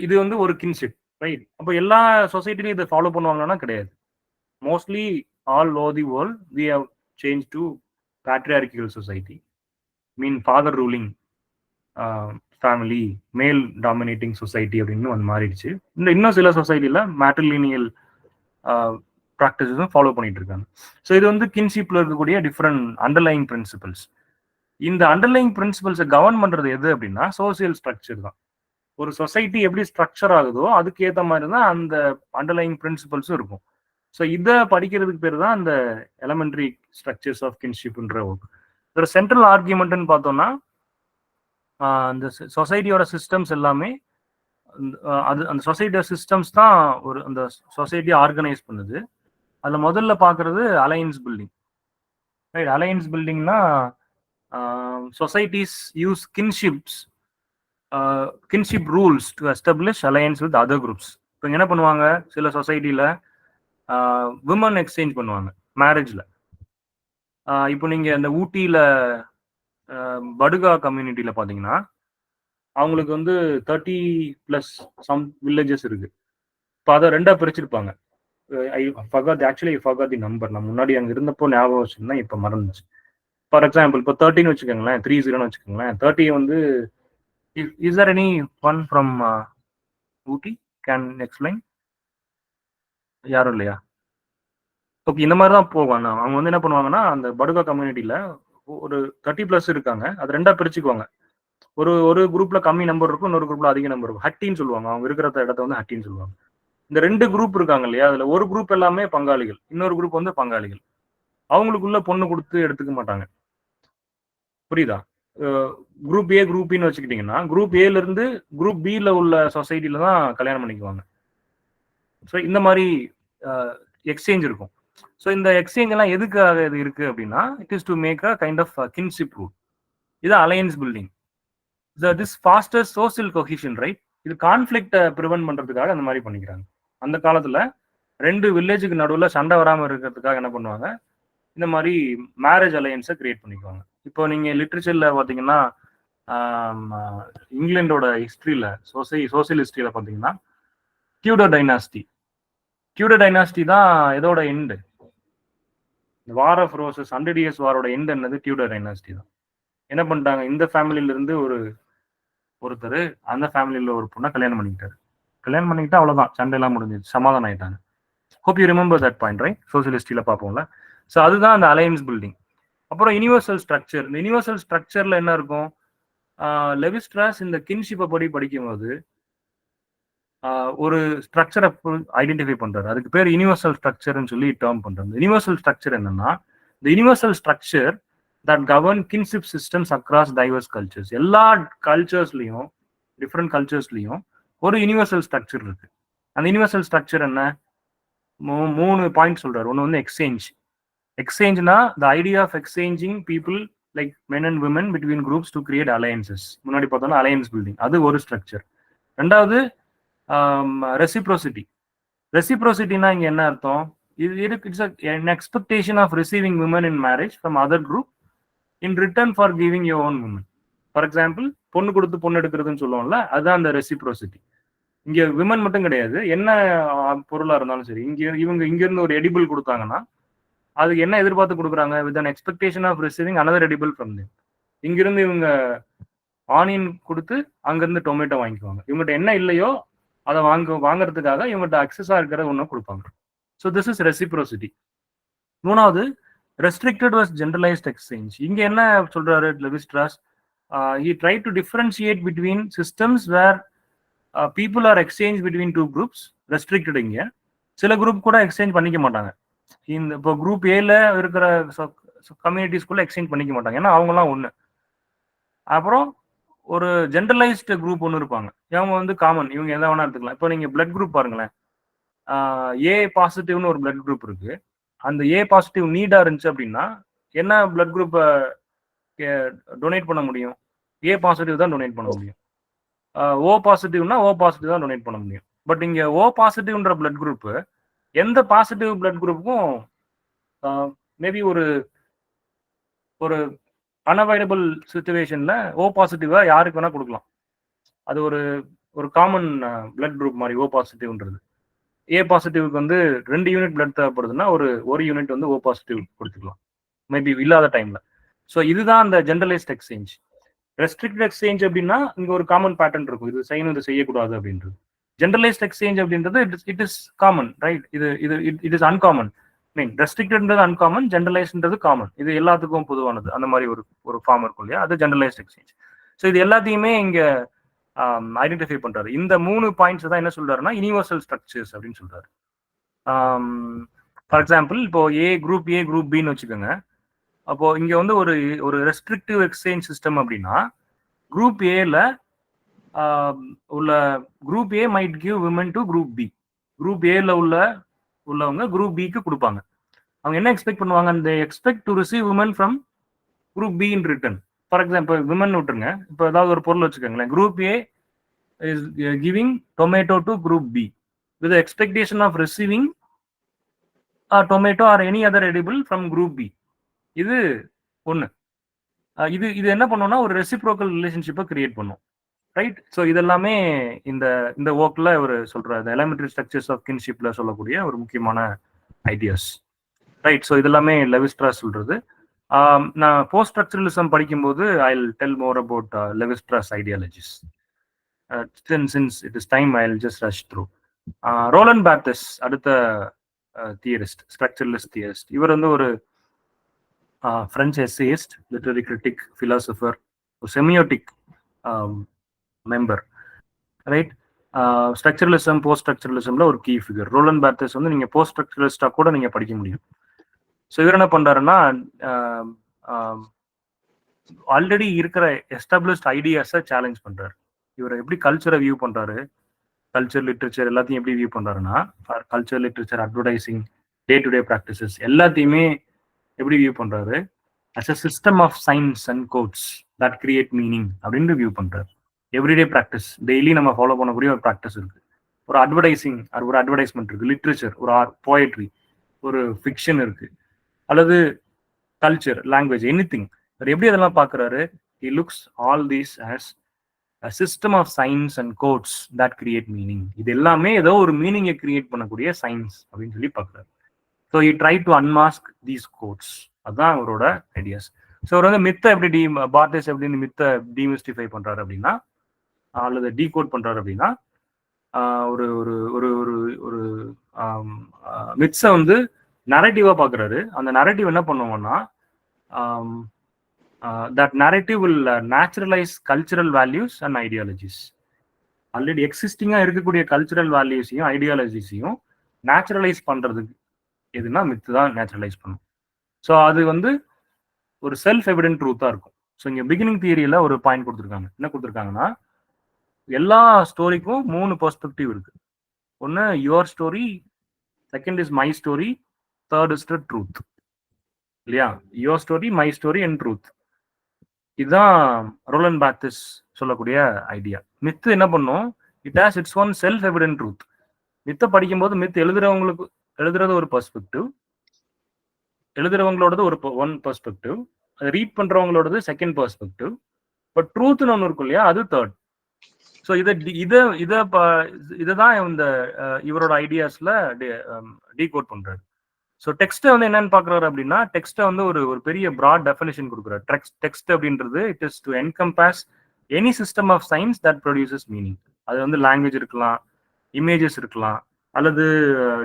இது வந்து ஒரு கின்ஷிப், ரைட்? அப்போ எல்லா சொசைட்டிலையும் இதை ஃபாலோ பண்ணுவாங்கன்னா கிடையாது. Mostly all over the world we have change to patriarchal society, mean father ruling family, male dominating society அப்படின்னு வந்து மாறிடுச்சு. இன்னும் சில சொசைட்டியில் மேட்ரிலினியல் ப்ராக்டிஸஸும் ஃபாலோ பண்ணிட்டு இருக்காங்க. ஸோ இது வந்து கின்ஷிப்ல இருக்கக்கூடிய டிஃப்ரெண்ட் அண்டர்லைங் பிரின்சிபல்ஸ். இந்த அண்டர்லைங் பிரின்சிபல்ஸை கவர்ன் பண்றது எது அப்படின்னா சோசியல் ஸ்ட்ரக்சர் தான். ஒரு சொசைட்டி எப்படி ஸ்ட்ரக்சர் ஆகுதோ அதுக்கு ஏற்ற மாதிரி தான் அந்த அண்டர்லைங் பிரின்சிபல்ஸும் இருக்கும். ஸோ இதை படிக்கிறதுக்கு பேர் தான் அந்த எலமெண்டரி ஸ்ட்ரக்சர்ஸ் ஆஃப் கின்ஷிப்ன்ற ஒர்க். இதோட சென்ட்ரல் ஆர்கியூமெண்ட்னு பார்த்தோம்னா அந்த சொசைட்டியோட சிஸ்டம்ஸ் எல்லாமே அந்த சொசைட்டியோட சிஸ்டம்ஸ் தான் ஒரு அந்த சொசைட்டியை ஆர்கனைஸ் பண்ணுது. அதில் முதல்ல பார்க்கறது அலையன்ஸ் பில்டிங், ரைட்? அலையன்ஸ் பில்டிங்னா societies use kinship rules to establish alliance with other groups. இப்போ என்ன பண்ணுவாங்க, சில சொசைட்டியில் விமன் எக்ஸ்சேஞ்ச் பண்ணுவாங்க மேரேஜில். இப்போ நீங்கள் இந்த ஊட்டியில் படுகா கம்யூனிட்டியில் பார்த்தீங்கன்னா அவங்களுக்கு வந்து 30+ சம் வில்லேஜஸ் இருக்கு. இப்போ அதை 2ஆ பிரிச்சிருப்பாங்க. ஆக்சுவலி தி நம்பர் நான் முன்னாடி அங்கே இருந்தப்போ ஞாபகம் வச்சுருந்தேன், இப்போ மறந்துச்சு. ஃபார் எக்ஸாம்பிள் இப்போ 30 வச்சுக்கோங்களேன், 30 வச்சுக்கோங்களேன். 30 வந்து is there any one from Ooty can explain? யாரும் இல்லையா? ஓகே, இந்த மாதிரி தான் போவாங்க. அவங்க வந்து என்ன பண்ணுவாங்கன்னா அந்த படுகா கம்யூனிட்டியில் ஒரு 30+ இருக்காங்க, அது 2ஆ பிரிச்சுக்குவாங்க. ஒரு குரூப்ல கம்மி நம்பர் இருக்கும், இன்னொரு குரூப்ல அதிக நம்பர் இருக்கும். ஹட்டின்னு சொல்லுவாங்க, அவங்க இருக்கிற இடத்த வந்து ஹட்டின்னு சொல்லுவாங்க. இந்த 2 குரூப் இருக்காங்க இல்லையா, அதுல ஒரு குரூப் எல்லாமே பங்காளிகள், இன்னொரு குரூப் வந்து பங்காளிகள். அவங்களுக்குள்ள பொண்ணு கொடுத்து எடுத்துக்க மாட்டாங்க, புரியுதா? குரூப் ஏ குரூப் பின்னு வச்சுக்கிட்டீங்கன்னா குரூப் ஏல இருந்து குரூப் பில உள்ள சொசைட்டில தான் கல்யாணம் பண்ணிக்குவாங்க. ஸோ இந்த மாதிரி எக்ஸ்சேஞ்ச் இருக்கும். ஸோ இந்த எக்ஸ்சேஞ்ச் எல்லாம் எதுக்காக இது இருக்கு அப்படின்னா it is to make a kind of kinship rule. இது alliance building. This foster social cohesion, right? இது கான்ஃபிளிக்டை ப்ரிவென்ட் பண்றதுக்காக அந்த மாதிரி பண்ணிக்கிறாங்க. அந்த காலத்துல 2 வில்லேஜுக்கு நடுவில் சண்டை வராமல் இருக்கிறதுக்காக என்ன பண்ணுவாங்க, இந்த மாதிரி மேரேஜ் அலையன்ஸை கிரியேட் பண்ணிக்குவாங்க. இப்போ நீங்க லிட்ரேச்சர்ல பார்த்தீங்கன்னா இங்கிலாண்டோட ஹிஸ்டரியில சோசியல் ஹிஸ்டரியில பார்த்தீங்கன்னா டியூடர் டைனாஸ்டி தான் எதோட end, war of roses 100 years வாரோட எண்ட் என்னது டியூடர் டைனாஸ்டி தான். என்ன பண்ணிட்டாங்க, இந்த ஃபேமிலியில இருந்து ஒருத்தர் அந்த ஃபேமிலியில ஒரு பொண்ணை கல்யாணம் பண்ணிக்கிட்டாரு. கல்யாணம் பண்ணிக்கிட்டா அவ்வளவுதான், சண்டையெல்லாம் முடிஞ்சிச்சு, சமாதானம் ஆயிட்டாங்க. Hope you remember that point, right? சோசியலிஸ்டில பார்ப்போம்ல. ஸோ அதுதான் அந்த அலையன்ஸ் பில்டிங். அப்புறம் யூனிவர்சல் ஸ்ட்ரக்சர். இந்த யூனிவர்சல் ஸ்ட்ரக்சர்ல என்ன இருக்கும்? லெவிஸ்ட்ராஸ் இந்த கின்ஷிப்பை படி படிக்கும்போது ஒரு ஸ்ட்ரக்சரை ஐடென்டிஃபை பண்றாரு. அதுக்கு பேர் யூனிவர்சல் ஸ்ட்ரக்சர்னு சொல்லி டேர்ம் பண்றாரு. யூனிவர்சல் ஸ்ட்ரக்சர் என்னன்னா, இந்த universal structure that govern kinship systems across divorce cultures. எல்லா கல்ச்சர்ஸ்லயும், டிஃப்ரெண்ட் கல்ச்சர்ஸ்லயும் ஒரு யூனிவர்சல் ஸ்ட்ரக்சர் இருக்கு. அந்த யூனிவர்சல் ஸ்ட்ரக்சர் என்ன? 3 பாயிண்ட் சொல்றாரு. ஒன்று வந்து எக்ஸ்சேஞ்ச். எக்ஸ்சேஞ்ச்னா the idea of exchanging people like men and women between groups to create alliances. முன்னாடி பார்த்தோம்னா அலையன்ஸ் பில்டிங், அது ஒரு ஸ்ட்ரக்சர். ரெண்டாவது ரெசிப்ரோசிட்டி. ரெசிப்ரோசிட்டினா இங்க என்ன அர்த்தம்? இது it's an expectation of receiving women in marriage from other group in return for giving your own women. For example, பொண்ணு கொடுத்து பொண்ணு எடுக்கிறதுன்னு சொல்லுவோம்ல, அதுதான் அந்த ரெசிப்ரோசிட்டி. இங்க விமன் மட்டும் கிடையாது, என்ன பொருளா இருந்தாலும் சரி, இவங்க இங்க இருந்து ஒரு எடிபிள் கொடுத்தாங்கன்னா அதுக்கு என்ன எதிர்பார்த்து கொடுக்குறாங்க? With an expectation of receiving another edible from them. இங்கிருந்து இவங்க ஆனியன் கொடுத்து அங்கிருந்து டொமேட்டோ வாங்கிக்குவாங்க. இவங்ககிட்ட என்ன இல்லையோ அதை வாங்குறதுக்காக இவங்ககிட்ட அக்சஸா இருக்கிற ஒன்றும் கொடுப்பாங்க. So this is reciprocity. மூணாவது, ரெஸ்ட்ரிக்டட் வாஸ் ஜெனரலைஸ்ட் எக்ஸ்சேஞ்ச். இங்க என்ன சொல்றாரு Lévi-Strauss? he tried to differentiate between systems where people are exchanged between two groups. restricted. இங்க சில குரூப் கூட எக்ஸ்சேஞ்ச் பண்ணிக்க மாட்டாங்க. இந்த இப்போ குரூப் ஏல இருக்கிற கம்யூனிட்டிஸ்குள்ள எக்ஸ்சேஞ்ச் பண்ணிக்க மாட்டாங்க, ஏன்னா அவங்கலாம் ஒன்று. அப்புறம் ஒரு ஜென்ரலைஸ்டு குரூப் ஒன்று இருப்பாங்க, இவங்க வந்து காமன், இவங்க எதை வேணா எடுத்துக்கலாம். இப்போ நீங்க பிளட் குரூப் பாருங்களேன், ஏ பாசிட்டிவ்னு ஒரு பிளட் குரூப் இருக்கு. அந்த ஏ பாசிட்டிவ் நீடா இருந்துச்சு அப்படின்னா என்ன பிளட் குரூப்பை டொனேட் பண்ண முடியும்? ஏ பாசிட்டிவ் தான் டொனேட் பண்ண முடியும். ஓ பாசிட்டிவ்னா ஓ பாசிட்டிவ் தான் டொனேட் பண்ண முடியும். பட் இங்க ஓ பாசிட்டிவ்ன்ற பிளட் குரூப் எந்த பாசிட்டிவ் பிளட் குரூப்புக்கும் மேபி ஒரு அன்அவைலபிள் சுச்சுவேஷன்ல ஓ பாசிட்டிவா யாருக்கு வேணா கொடுக்கலாம். அது ஒரு காமன் பிளட் குரூப் மாதிரி ஓ பாசிட்டிவ்ன்றது. ஏ பாசிட்டிவ்க்கு வந்து 2 யூனிட் பிளட் தேவைப்படுதுன்னா ஒரு யூனிட் வந்து ஓ பாசிட்டிவ் கொடுத்துக்கலாம், மேபி இல்லாத டைம்ல. ஸோ இதுதான் அந்த ஜென்ரலைஸ்ட் எக்ஸ்சேஞ்ச். ரெஸ்ட்ரிக்டட் எக்ஸ்சேஞ்ச் அப்படின்னா இங்க ஒரு காமன் பேட்டர்ன் இருக்கும், இது செய்யணும் இது செய்யக்கூடாது அப்படின்றது. ஜென்ரலைஸ்ட் எக்ஸ்சேஞ்ச் அப்படின்றது it is common, right? It is uncommon. Mean ரெஸ்ட்ரிக்டட்ன்றது அன்காமன், ஜென்ரலைஸ்ன்றது காமன். இது எல்லாத்துக்கும் பொதுவானது. அந்த மாதிரி ஒரு ஃபார்ம் இருக்கும் இல்லையா, அது ஜென்ரலைஸ்ட் எக்ஸ்சேஞ்ச். ஸோ இது எல்லாத்தையுமே இங்க ஐடென்டிஃபை பண்றாரு. இந்த 3 பாயிண்ட்ஸ் தான் என்ன சொல்றாருன்னா யூனிவர்சல் ஸ்ட்ரக்சர்ஸ் அப்படின்னு சொல்றாரு. ஃபார் எக்ஸாம்பிள், இப்போ குரூப் ஏ குரூப் பின்னு வச்சுக்கோங்க. அப்போ இங்க வந்து ஒரு ரெஸ்ட்ரிக்டிவ் எக்ஸ்சேஞ்ச் சிஸ்டம் அப்படின்னா குரூப் ஏல உள்ள group A might give women to group B. Group ஏல உள்ளவங்க குரூப் பிக்கு கொடுப்பாங்க. அவங்க என்ன எக்ஸ்பெக்ட் பண்ணுவாங்க? அந்த expect to receive women from group B in return. For example, women விட்டுருங்க, இப்போ ஏதாவது ஒரு பொருள் வச்சுக்கோங்களேன். Group A is giving tomato to group B with expectation of receiving tomato or any other edible from group B. இது ஒன்று. இது என்ன பண்ணும்னா ஒரு ரெசிப்ரோக்கல் ரிலேஷன்ஷிப்பை கிரியேட் பண்ணும், ரைட்? ஸோ இதெல்லாமே இந்த ஒர்க்ல ஒரு சொல்ற எலிமெண்டரி ஸ்ட்ரக்சர்ஸ் ஆஃப் கின்ஷிப்ல சொல்லக்கூடிய ஒரு முக்கியமான ஐடியாஸ், ரைட்? ஸோ இதெல்லாமே லெவிஸ்ட்ராஸ் சொல்றது. நான் போஸ்ட் ஸ்ட்ரக்சரலிசம் படிக்கும்போது I will tell more about Levi Strauss ideologies. Since it is time, I will just rush through. Roland Barthes அடுத்த தியரிஸ்ட், ஸ்ட்ரக்சரலிஸ்ட் தியரிஸ்ட். இவர் வந்து ஒரு French essayist, literary critic, philosopher, semiotic member, right? Structuralism post ஸ்ட்ரக்சரலிசம்ல ஒரு key figure. Roland பார்த்தஸ் வந்து நீங்க post ஸ்ட்ரக்சரலிஸ்டா கூட நீங்க படிக்க முடியும். ஸோ இவர் என்ன பண்றாருன்னா ஆல்ரெடி இருக்கிற எஸ்டாப்ளிஷ்ட் ஐடியாஸை சேலஞ்ச் பண்றாரு. இவர் எப்படி கல்ச்சரை வியூ பண்றாரு, கல்ச்சர் லிட்ரேச்சர் எல்லாத்தையும் எப்படி வியூ பண்றாருன்னா, culture literature advertising day to day practices எல்லாத்தையுமே எப்படி வியூ பண்றாரு? As a system of signs and codes that create meaning அப்படின்னு வியூ பண்றாரு. எவ்ரிடே ப்ராக்டிஸ், டெய்லி நம்ம ஃபாலோ பண்ணக்கூடிய ஒரு ப்ராக்டிஸ் இருக்கு. ஒரு அட்வர்டைசிங், ஒரு அட்வர்டைஸ்மெண்ட் இருக்கு, லிட்ரேச்சர், ஒரு போயட்ரி, ஒரு ஃபிக்ஷன் இருக்கு, அல்லது கல்ச்சர், லாங்குவேஜ், எனிதிங். அவர் எப்படி அதெல்லாம் பார்க்குறாரு? He looks all these as a system of science and codes that create meaning. இது எல்லாமே ஏதோ ஒரு மீனிங்கை கிரியேட் பண்ணக்கூடிய சயின்ஸ் அப்படின்னு சொல்லி பார்க்குறாரு. So he tried to unmask these codes. அதுதான் அவரோட ஐடியாஸ். ஸோ அவர் வந்து மித்தை எப்படி பார்டேஸ் எப்படின்னு மித்தை டீமிஸ்டிஃபை பண்றாரு அப்படின்னா, அல்லது டீகோட் பண்றாரு அப்படின்னா, ஒரு ஒரு ஒரு ஒரு ஒரு மித்ஸை வந்து நரேட்டிவா பாக்குறாரு. அந்த நரேட்டிவ் என்ன பண்ணுவோம்னா, that narrative will naturalize cultural values and ideologies. Already எக்ஸிஸ்டிங்கா இருக்கக்கூடிய கல்ச்சுரல் வேல்யூஸையும் ஐடியாலஜிஸையும் நேச்சுரலைஸ் பண்றதுக்கு எதுனா மித்து தான் நேச்சுரலைஸ் பண்ணும். ஸோ அது வந்து ஒரு செல்ஃப் எவிடென்ட் ட்ரூத்தா இருக்கும். ஸோ இங்க பிகினிங் தியரியில ஒரு பாயிண்ட் கொடுத்துருக்காங்க. என்ன கொடுத்துருக்காங்கன்னா, எல்லா ஸ்டோரிக்கும் 3 பெர்ஸ்பெக்டிவ் இருக்கு. ஒன்னு your story, second is my story, third is the truth. இல்லையா? Your story, my story and truth. இதுதான் ரோலண்ட் பார்த்திஸ் சொல்லக்கூடிய ஐடியா. மித்து என்ன பண்ணும்? It has its own self evident truth. மித்தை படிக்கும்போது மித்து எழுதுறது ஒரு பெர்ஸ்பெக்டிவ், எழுதுறவங்களோடது ஒரு ஒன் பெர்ஸ்பெக்டிவ், அதை ரீட் பண்றவங்களோடது செகண்ட் பெர்ஸ்பெக்டிவ், பட் ட்ரூத்னு ஒன்று இருக்கும் இல்லையா, அது தேர்ட். ஸோ இதான் இந்த இவரோட ஐடியாஸ்ல டீகோட் பண்றாரு. ஸோ டெக்ஸ்ட்டை வந்து என்னன்னு பாக்குறாரு அப்படின்னா, டெக்ஸ்ட்டை வந்து ஒரு பெரிய ப்ராட் டெஃபினேஷன் கொடுக்குறாரு. டெக்ஸ்ட் அப்படின்றது it is to encompass any system of science that produces meaning. அது வந்து லாங்குவேஜ் இருக்கலாம், இமேஜஸ் இருக்கலாம், அல்லது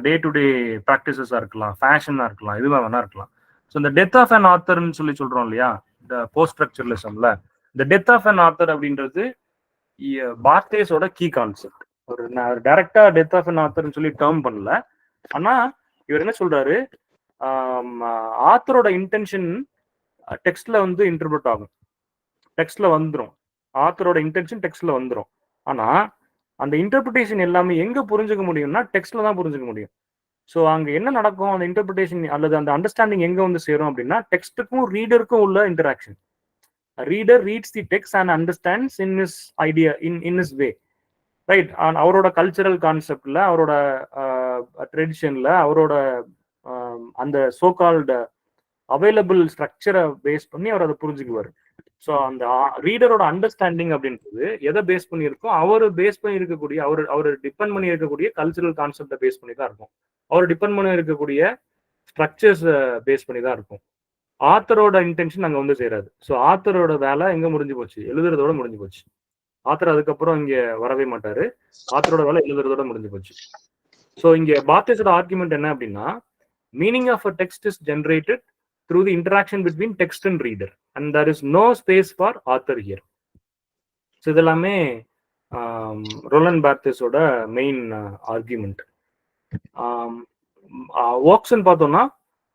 டே டு டே ப்ராக்டிசஸா இருக்கலாம், ஃபேஷனா இருக்கலாம், இதுவா வேணா இருக்கலாம். ஸோ இந்த டெத் ஆஃப் அன் ஆத்தர்னு சொல்றோம் இல்லையா, இந்த போஸ்ட் ஸ்ட்ரக்சரலிசம்ல இந்த டெத் ஆஃப் அன் ஆத்தர் அப்படின்றது பார்த்தேஸோட கீ கான்செப்ட். ஒரு டைரக்டா டெத் ஆஃப் அன் ஆத்தர்னு சொல்லி டேர்ம் பண்ணல, ஆனா இவர் என்ன சொல்றாரு, ஆத்தரோட இன்டென்ஷன் டெக்ஸ்ட்ல வந்து இன்டர்பிரட் ஆகும், டெக்ஸ்ட்ல வந்துடும், ஆத்தரோட இன்டென்ஷன் டெக்ஸ்ட்ல வந்துடும். ஆனா அந்த இன்டர்பிரிட்டேஷன் எல்லாமே எங்க புரிஞ்சுக்க முடியும்னா டெக்ஸ்ட்ல தான் புரிஞ்சுக்க முடியும். ஸோ அங்க என்ன நடக்கும், அந்த இன்டர்பிரிட்டேஷன் அல்லது அந்த அண்டர்ஸ்டாண்டிங் எங்க வந்து சேரும் அப்படின்னா, டெக்ஸ்ட்டுக்கும் ரீடருக்கும் உள்ள interaction. Reader reads the text and understands in is idea, in is way, right? அவரோட கல்ச்சரல் கான்செப்ட்ல, அவரோட ட்ரெடிஷன்ல, அவரோட அந்த சோகால்டு அவைலபிள் ஸ்ட்ரக்சரை பேஸ் பண்ணி அவர் அதை புரிஞ்சுக்குவார். ஸோ அந்த ரீடரோட அண்டர்ஸ்டாண்டிங் அப்படின்றது எதை பேஸ் பண்ணி இருக்கும், அவர் பேஸ் பண்ணி இருக்கக்கூடிய, அவர் டிபெண்ட் பண்ணி இருக்கக்கூடிய கல்ச்சரல் கான்செப்டை பேஸ் பண்ணி தான் இருக்கும், அவர் டிபெண்ட் பண்ணி இருக்கக்கூடிய ஸ்ட்ரக்சர்ஸ் பேஸ் பண்ணி தான் இருக்கும். ஆத்தரோட இன்டென்ஷன் அங்கே வந்து சேராது. ஸோ ஆத்தரோட வேலை எங்க முடிஞ்சு போச்சு, எழுதுறதோட முடிஞ்சு போச்சு. ஆத்தர் அதுக்கப்புறம் இங்க வரவே மாட்டாரு, ஆத்தரோட வேலை எழுதுறதோட முடிஞ்சு போச்சு. ஸோ இங்க பார்த்திஸோட ஆர்குமெண்ட் என்ன அப்படின்னா, meaning of a text is generated through the interaction between text and reader and there is no space for author here. So இதெல்லாமே ரோலண்ட் பார்த்திஸோட மெயின் ஆர்குமெண்ட். ஒர்க்ஸ்ன்னு பார்த்தோம்னா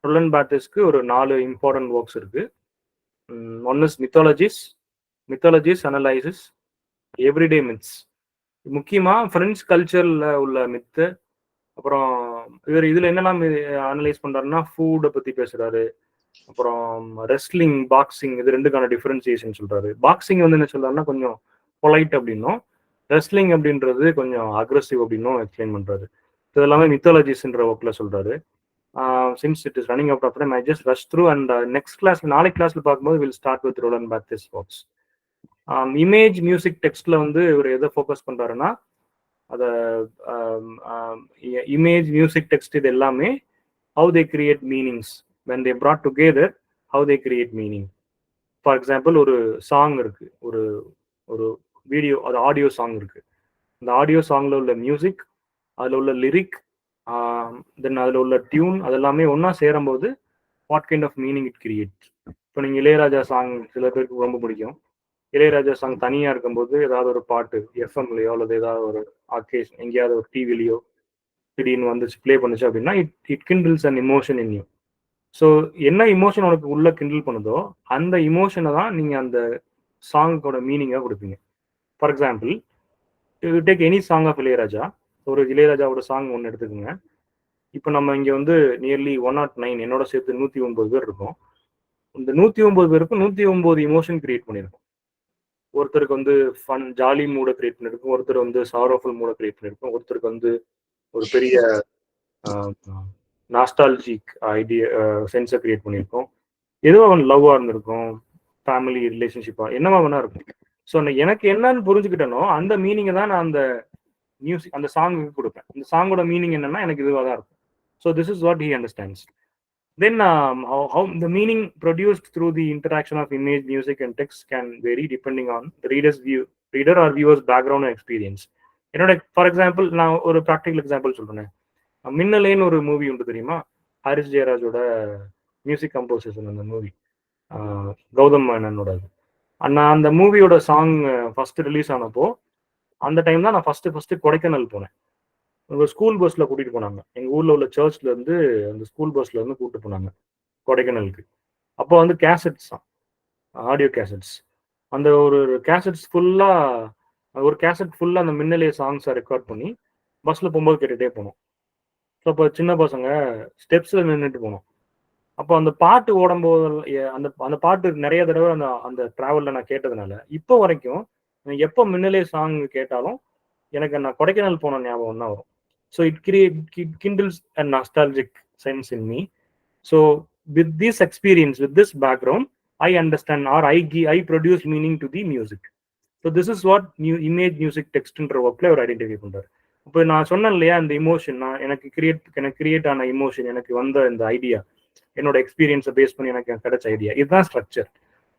ரோலண்ட் பார்த்திஸ்க்கு ஒரு 4 இம்பார்ட்டன்ட் ஒர்க்ஸ் இருக்கு. One is mythologies analysis, everyday myths. முக்கியமா French கல்ச்சர்ல உள்ள மித்து. அப்புறம் இவர் இதுல என்னெல்லாம் அனலைஸ் பண்றாருன்னா, ஃபுட்டை பத்தி பேசுறாரு, அப்புறம் ரெஸ்லிங், பாக்ஸிங், இது ரெண்டுக்கான டிஃபரன்சியேஷன் சொல்றாரு. பாக்ஸிங் வந்து என்ன சொல்றாருன்னா கொஞ்சம் பொலைட் அப்படின்னும், ரெஸ்லிங் அப்படின்றது கொஞ்சம் அக்ரெசிவ் அப்படின்னும் எக்ஸ்பிளைன் பண்றாரு. இது எல்லாமே மித்தாலஜிஸ்ன்ற ஒர்க்ல சொல்றாரு. Since it is running out of time, I just rush through and next கிளாஸ்ல, நாளைக்கு கிளாஸ்ல பார்க்கும்போது will start with Roland Barthes works. Image music டெக்ஸ்ட்ல வந்து இவர் எதை ஃபோக்கஸ் பண்றாருன்னா, அத இமேஜ் மியூசிக் டெக்ஸ்ட் இது எல்லாமே how they create meanings when they brought together, how they create meaning. For example, ஒரு சாங் இருக்கு, ஒரு ஒரு வீடியோ, அது ஆடியோ சாங் இருக்கு. அந்த ஆடியோ சாங்ல உள்ள மியூசிக், அதுல உள்ள லிரிக், தென் அதுல உள்ள டியூன், அதெல்லாமே ஒன்னா சேரும்போது what kind of meaning it create. இப்போ நீங்க இளையராஜா சாங் சில பேருக்கு ரொம்ப பிடிக்கும். இளையராஜா சாங் தனியா இருக்கும்போது ஏதாவது ஒரு பாட்டு எஃப்எம்லயோ அல்லது ஏதாவது ஒரு அக்கேஷன் எங்கேயாவது ஒரு டிவிலையோ திடீர்னு வந்துச்சு, ப்ளே பண்ணுச்சு அப்படின்னா it kindles an emotion in you. So என்ன இமோஷன் உனக்கு உள்ள கிண்டில் பண்ணுதோ அந்த இமோஷனை தான் நீங்க அந்த சாங்கோட மீனிங்காக கொடுப்பீங்க. For example, you take any song of Ilaiyaraaja. ஒரு இளையராஜாவோட சாங் ஒன்று எடுத்துக்கோங்க. இப்போ நம்ம இங்கே வந்து நியர்லி 109, என்னோட சேர்த்து 109 பேர் இருக்கும். இந்த 109 பேருக்கும் 109 இமோஷன் கிரியேட் பண்ணியிருக்கும். ஒருத்தருக்கு வந்து ஃபன் ஜாலி மூடை கிரியேட் பண்ணியிருக்கும், ஒருத்தர் வந்து சாரோஃபுல் மூடை கிரியேட் பண்ணியிருக்கும், ஒருத்தருக்கு வந்து ஒரு பெரிய நாஸ்டாலஜிக் ஐடியா சென்ஸை கிரியேட் பண்ணியிருக்கோம். எதுவும் அவன் லவ்வா இருந்திருக்கும், ஃபேமிலி ரிலேஷன்ஷிப்பா என்னவா வேணா இருக்கும். ஸோ எனக்கு என்னன்னு புரிஞ்சுக்கிட்டனோ அந்த மீனிங்கை தான் நான் அந்த மியூசிக், அந்த சாங்குக்கு கொடுப்பேன். இந்த சாங்கோட மீனிங் என்னன்னா எனக்கு இதுவாக தான் இருக்கும். So this is what he understands. Then how the meaning produced through the interaction of image, music, and text can vary depending on the reader or viewer's background and experience. என்னோட for example நான் ஒரு practical example சொல்றேன். மின்னலேன்னு ஒரு movie உண்டு தெரியுமா? Harris ஜெயராஜோட music composition அந்த movie, Gautham மேனனோட. நான் அந்த மூவியோட சாங் ஃபர்ஸ்ட் ரிலீஸ் ஆனப்போ அந்த டைம் தான் நான் ஃபர்ஸ்ட் கொடைக்கானல் போனேன். ஒரு ஸ்கூல் பஸ்ல கூட்டிட்டு போனாங்க. எங்க ஊர்ல உள்ள சர்ச்ல இருந்து அந்த ஸ்கூல் பஸ்ல இருந்து கூட்டிட்டு போனாங்க கொடைக்கானலுக்கு. அப்போ வந்து கேசட்ஸ் தான், ஆடியோ கேசட்ஸ். அந்த ஒரு கேசட்ஸ் ஃபுல்லா, ஒரு கேசட் ஃபுல்லா அந்த மின்னலே சாங்ஸை ரெக்கார்ட் பண்ணி பஸ்ல போகும்போது கேட்டுட்டே போனோம். ஸோ அப்போ சின்ன பசங்க ஸ்டெப்ஸ்ல நின்றுட்டு போனோம். அப்போ அந்த பாட்டு ஓடும்போது அந்த அந்த பாட்டு நிறைய தடவை அந்த அந்த டிராவல்ல நான் கேட்டதுனால இப்போ வரைக்கும் எப்போ மின்னலே சாங் கேட்டாலும் எனக்கு நான் கொடைக்கானல் போன ஞாபகம் தான் வரும். So it kindles a nostalgic sense in me. So with this experience, with this background, I understand or I produce meaning to the music. So this is what new image music textன்ற ஒர்க்ல அவர் identify பண்றாரு. இப்போ நான் சொன்னேன் இல்லையா, இந்த emotion நான் எனக்கு create ஆன இமோஷன், எனக்கு வந்த இந்த ஐடியா, என்னோட எக்ஸ்பீரியன்ஸை பேஸ் பண்ணி எனக்கு கிடைச்ச ஐடியா, இதுதான் ஸ்ட்ரக்சர்.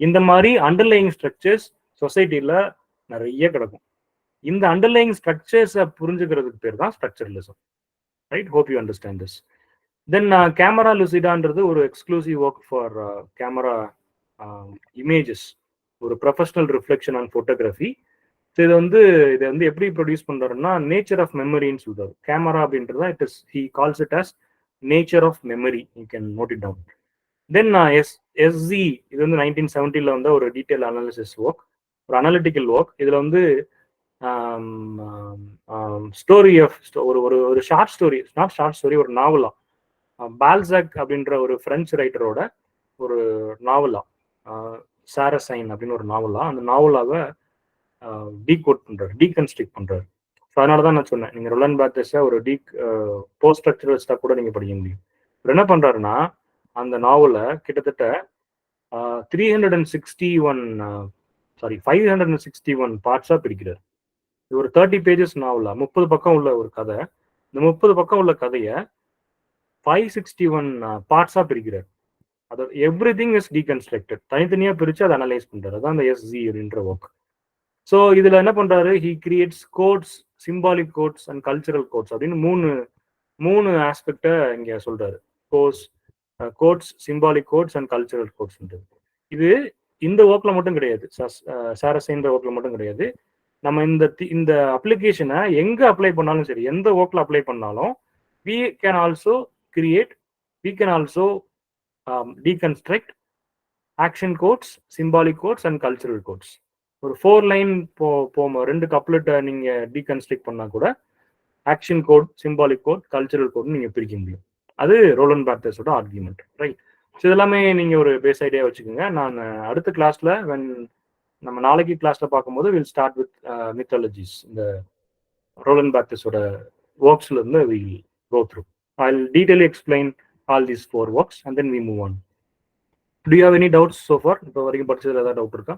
இந்த மாதிரி அண்டர்லையிங் ஸ்ட்ரக்சர்ஸ் சொசைட்டில நிறைய கிடக்கும். இந்த அண்டர்லையிங் ஸ்ட்ரக்சர்ஸை புரிஞ்சுக்கிறதுக்கு பேர் தான் structuralism. Right, hope you understand this. Then camera லுசிடான்றது ஒரு exclusive work for camera images, ஒரு professional reflection on photography. So இதை வந்து எப்படி ப்ரொடியூஸ் பண்றாருன்னா நேச்சர் ஆஃப் மெமரின்னு சொல்றாரு. கேமரா அப்படின்றத it is he calls it as nature of memory. You can note it down. Then S Z, இது வந்து 1970 வந்து ஒரு டீட்டெயில் அனாலிசிஸ் ஒர்க், ஒரு அனாலிட்டிக்கல் ஒர்க். இதுல வந்து ஸ்டோரி ஆஃப் ஒரு short story, not short story, ஒரு நாவலா, பால்சாக் அப்படின்ற ஒரு பிரெஞ்சு ரைட்டரோட ஒரு நாவலா, சாரசைன் அப்படின்னு ஒரு நாவலா, அந்த நாவலாவை டீகோட் பண்றாரு, டீகன்ஸ்ட்ரக்ட் பண்றாரு. ஸோ அதனால தான் நான் சொன்னேன், நீங்க ரொலன் பாத்தஸை ஒரு போஸ்ட் ஸ்ட்ரக்சரலிஸ்டா கூட நீங்க படிக்க முடியும். என்ன பண்றாருன்னா அந்த நாவலை கிட்டத்தட்ட 561 பார்ட்ஸா பிரிக்கிறார். இது ஒரு 30 பேஜஸ் நாவலா, 30 பக்கம் உள்ள ஒரு கதை. இந்த 30 பக்கம் உள்ள கதையை 561 பார்ட்ஸா பிரிக்கிறார். அது எவ்ரி திங் இஸ் டீகன்ஸ்ட்ரக்டட், தனித்தனியா பிரிச்சு அதை அனலைஸ் பண்றாரு. அதான் அந்த எஸ்ஜி அப்படின்ற ஒர்க். ஸோ இதுல என்ன பண்றாரு, he creates codes, symbolic codes and cultural codes அப்படின்னு மூணு ஆஸ்பெக்டை இங்க சொல்றாரு. Codes, symbolic codes and cultural codes. இது இந்த ஒர்க்ல மட்டும் கிடையாது, சாரசைன்ற ஒர்க்ல மட்டும் கிடையாது. நம்ம இந்த அப்ளிகேஷனை எங்க அப்ளை பண்ணாலும் சரி, எந்த ஒர்க்ல அப்ளை பண்ணாலும் we can also deconstruct action codes, symbolic codes and cultural codes. ஒரு 4 லைன் போமோ 2 கப்லெட்டை நீங்க டீகன்ஸ்ட்ரக்ட் பண்ணா கூட action code, symbolic code, cultural code நீங்க பிரிக்க முடியும். அது ரோலன் பார்த்தஸோட ஆர்கியூமெண்ட். ரைட். ஸோ இதெல்லாமே நீங்க ஒரு பேஸ் ஐடியா வச்சுக்கோங்க. நான் அடுத்த கிளாஸ்ல நம்ம நாளைக்கு கிளாஸ்ல பார்க்கும்போது வில் ஸ்டார்ட் வித் மித்தாலஜிஸ். இந்த ரோலன் பார்த்தஸோட ஒர்க்ஸ்ல இருந்து will go through. I'll detail explain all these 4 works and then we move on. Do you have any doubts so far? இப்போ வரைக்கும் படிச்சதுல ஏதாவது டவுட் இருக்கா?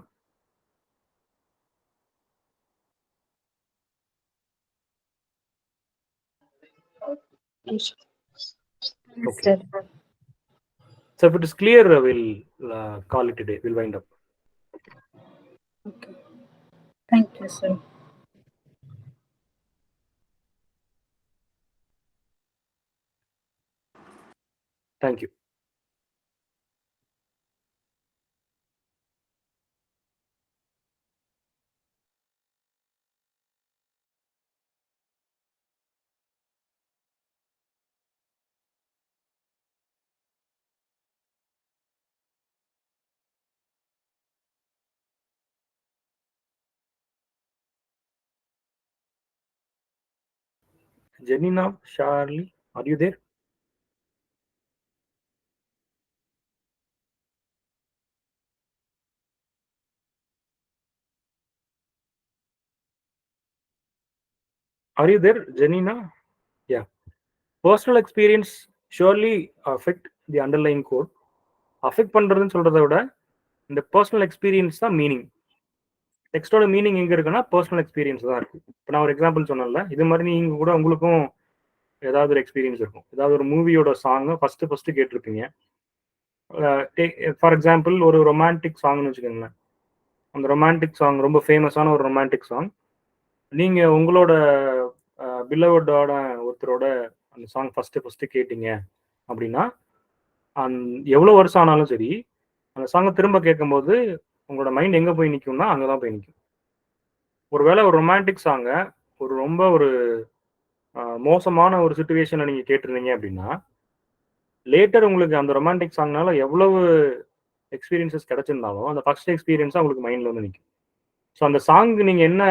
Okay. So if it is clear, we'll call it today. We'll wind up. Okay. Thank you, sir. Thank you. Janina, Charlie, are you there? Are you there, Janina? Yeah. Personal experience surely affect the underlying code. Affect பண்றதுன்னு சொல்றதை விட இந்த personal experience தான் meaning. டெக்ஸ்டோட meaning எங்க இருக்குன்னா personal experience தான் இருக்கு. இப்போ நான் ஒரு எக்ஸாம்பிள் சொன்னேன்ல, இது மாதிரி நீங்க கூட உங்களுக்கும் ஏதாவது ஒரு எக்ஸ்பீரியன்ஸ் இருக்கும். ஏதாவது ஒரு மூவியோட சாங் ஃபர்ஸ்ட் கேட்டிருப்பீங்க, ஃபார் எக்ஸாம்பிள் ஒரு ரொமான்டிக் சாங்னு வச்சுக்கோங்களேன். அந்த ரொமான்டிக் சாங் ரொம்ப ஃபேமஸான ஒரு ரொமான்டிக் சாங். நீங்கள் உங்களோட பிலவர்டோட ஒருத்தரோட அந்த சாங் ஃபஸ்ட்டு கேட்டீங்க அப்படின்னா, எவ்வளோ வருஷம் ஆனாலும் சரி, அந்த சாங்கை திரும்ப கேட்கும்போது உங்களோட மைண்ட் எங்கே போய் நிற்கும்னா அங்கே தான் போய் நிற்கும். ஒருவேளை ஒரு ரொமான்டிக் சாங்கை ரொம்ப ஒரு மோசமான ஒரு சுச்சுவேஷனில் நீங்கள் கேட்டிருந்தீங்க அப்படின்னா, லேட்டர் உங்களுக்கு அந்த ரொமான்டிக் சாங்னால எவ்வளவு எக்ஸ்பீரியன்சஸ் கிடைச்சிருந்தாலும் அந்த ஃபர்ஸ்ட் எக்ஸ்பீரியன்ஸாக உங்களுக்கு மைண்டில் வந்து நிற்கும். ஸோ அந்த சாங்க்கு நீங்கள் என்ன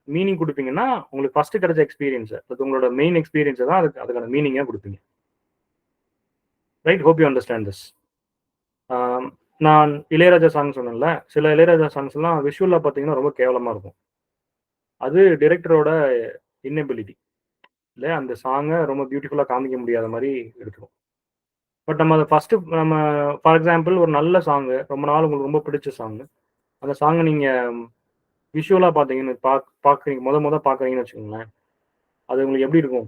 மீனிங் கொடுப்பீங்கன்னா, உங்களுக்கு ஃபர்ஸ்ட் கிடைச்ச எக்ஸ்பீரியன்ஸ், அது உங்களோட மெயின் எக்ஸ்பீரியன்ஸை தான் அதுக்கான மீனிங்காக கொடுப்பீங்க. Right? Hope you understand this. நான் இளையராஜா சாங் சொன்னேன்ல, சில இளையராஜா சாங்ஸ்லாம் விஷுவலாக பார்த்தீங்கன்னா ரொம்ப கேவலமாக இருக்கும். அது டிரெக்டரோட இன்னெபிலிட்டி இல்லை, அந்த சாங்கை ரொம்ப பியூட்டிஃபுல்லாக காமிக்க முடியாத மாதிரி எடுத்துரும். பட் நம்ம அதை ஃபஸ்ட்டு நம்ம ஃபார் எக்ஸாம்பிள் ஒரு நல்ல சாங்கு, ரொம்ப நாள் உங்களுக்கு ரொம்ப பிடிச்ச சாங்கு, அந்த சாங்கை நீங்கள் விஷுவலாக பார்த்தீங்கன்னு பார்க்குறீங்க, பார்க்குறீங்கன்னு வச்சுக்கோங்களேன், அது உங்களுக்கு எப்படி இருக்கும்?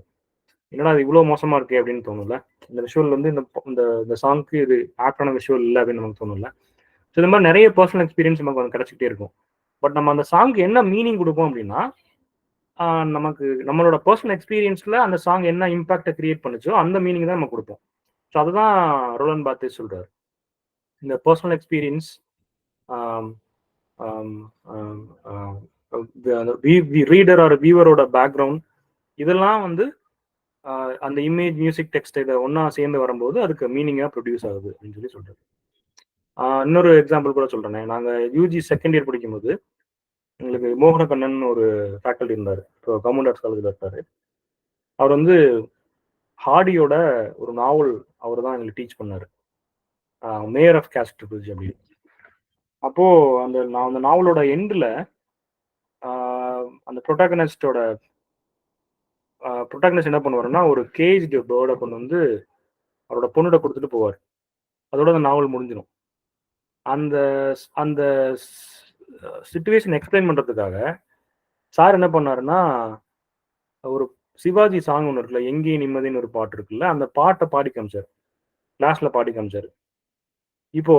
என்னடா அது இவ்வளோ மோசமாக இருக்கே அப்படின்னு தோணும்ல. இந்த விஷுவல் வந்து இந்த சாங்க்கு இது ஆப்டான விஷுவல் இல்லை அப்படின்னு நமக்கு தோணும்ல. ஸோ இந்த மாதிரி நிறைய பர்சனல் எக்ஸ்பீரியன்ஸ் நமக்கு வந்து கிடைச்சிக்கிட்டே இருக்கும். பட் நம்ம அந்த சாங்க்கு என்ன மீனிங் கொடுப்போம் அப்படின்னா, நமக்கு நம்மளோட பர்சனல் எக்ஸ்பீரியன்ஸில் அந்த சாங் என்ன இம்பாக்டை கிரியேட் பண்ணுச்சோ அந்த மீனிங் தான் நம்ம கொடுப்போம். ஸோ அதுதான் ரோலன் பாத்தே சொல்கிறார். இந்த பர்சனல் எக்ஸ்பீரியன்ஸ், ரீடர் ஆர் வியூவரோட பேக்ரவுண்ட், இதெல்லாம் வந்து அந்த இமேஜ், மியூசிக், டெக்ஸ்ட் இதை ஒன்றா சேர்ந்து வரும்போது அதுக்கு மீனிங்காக ப்ரொடியூஸ் ஆகுது அப்படின்னு சொல்கிறார். இன்னொரு எக்ஸாம்பிள் கூட சொல்கிறேன். நாங்கள் யூஜி செகண்ட் இயர் படிக்கும்போது எங்களுக்கு மோகனகண்ணன் ஒரு ஃபேக்கல்டி இருந்தார். இப்போ கவர்மெண்ட் ஆர்ட்ஸ் காலேஜில் இருக்கார். அவர் வந்து ஹார்டியோட ஒரு நாவல் அவர் தான் எங்களுக்கு டீச் பண்ணார், மேயர் ஆஃப் கேஸ்ட் பிரிட்ஜ் அப்படின்னு. அப்போது அந்த நாவலோட எண்டில் அந்த ப்ரொட்டாகனிஸ்ட் என்ன பண்ணுவாருன்னா, ஒரு கேஜ்டு பேர்டை கொண்டு வந்து அவரோட பொண்ணுட கொடுத்துட்டு போவார். அதோட அந்த நாவல் முடிஞ்சிடும். அந்த அந்த சிச்சுவேஷன் எக்ஸ்பிளைன் பண்ணுறதுக்காக சார் என்ன பண்ணாருன்னா, ஒரு சிவாஜி சாங் ஒன்று இருக்குல்ல, எங்கே நிம்மதின்னு ஒரு பாட்டு இருக்குல்ல, அந்த பாட்டை பாடி காமிச்சார், கிளாஸில் பாடி காமிச்சார். இப்போ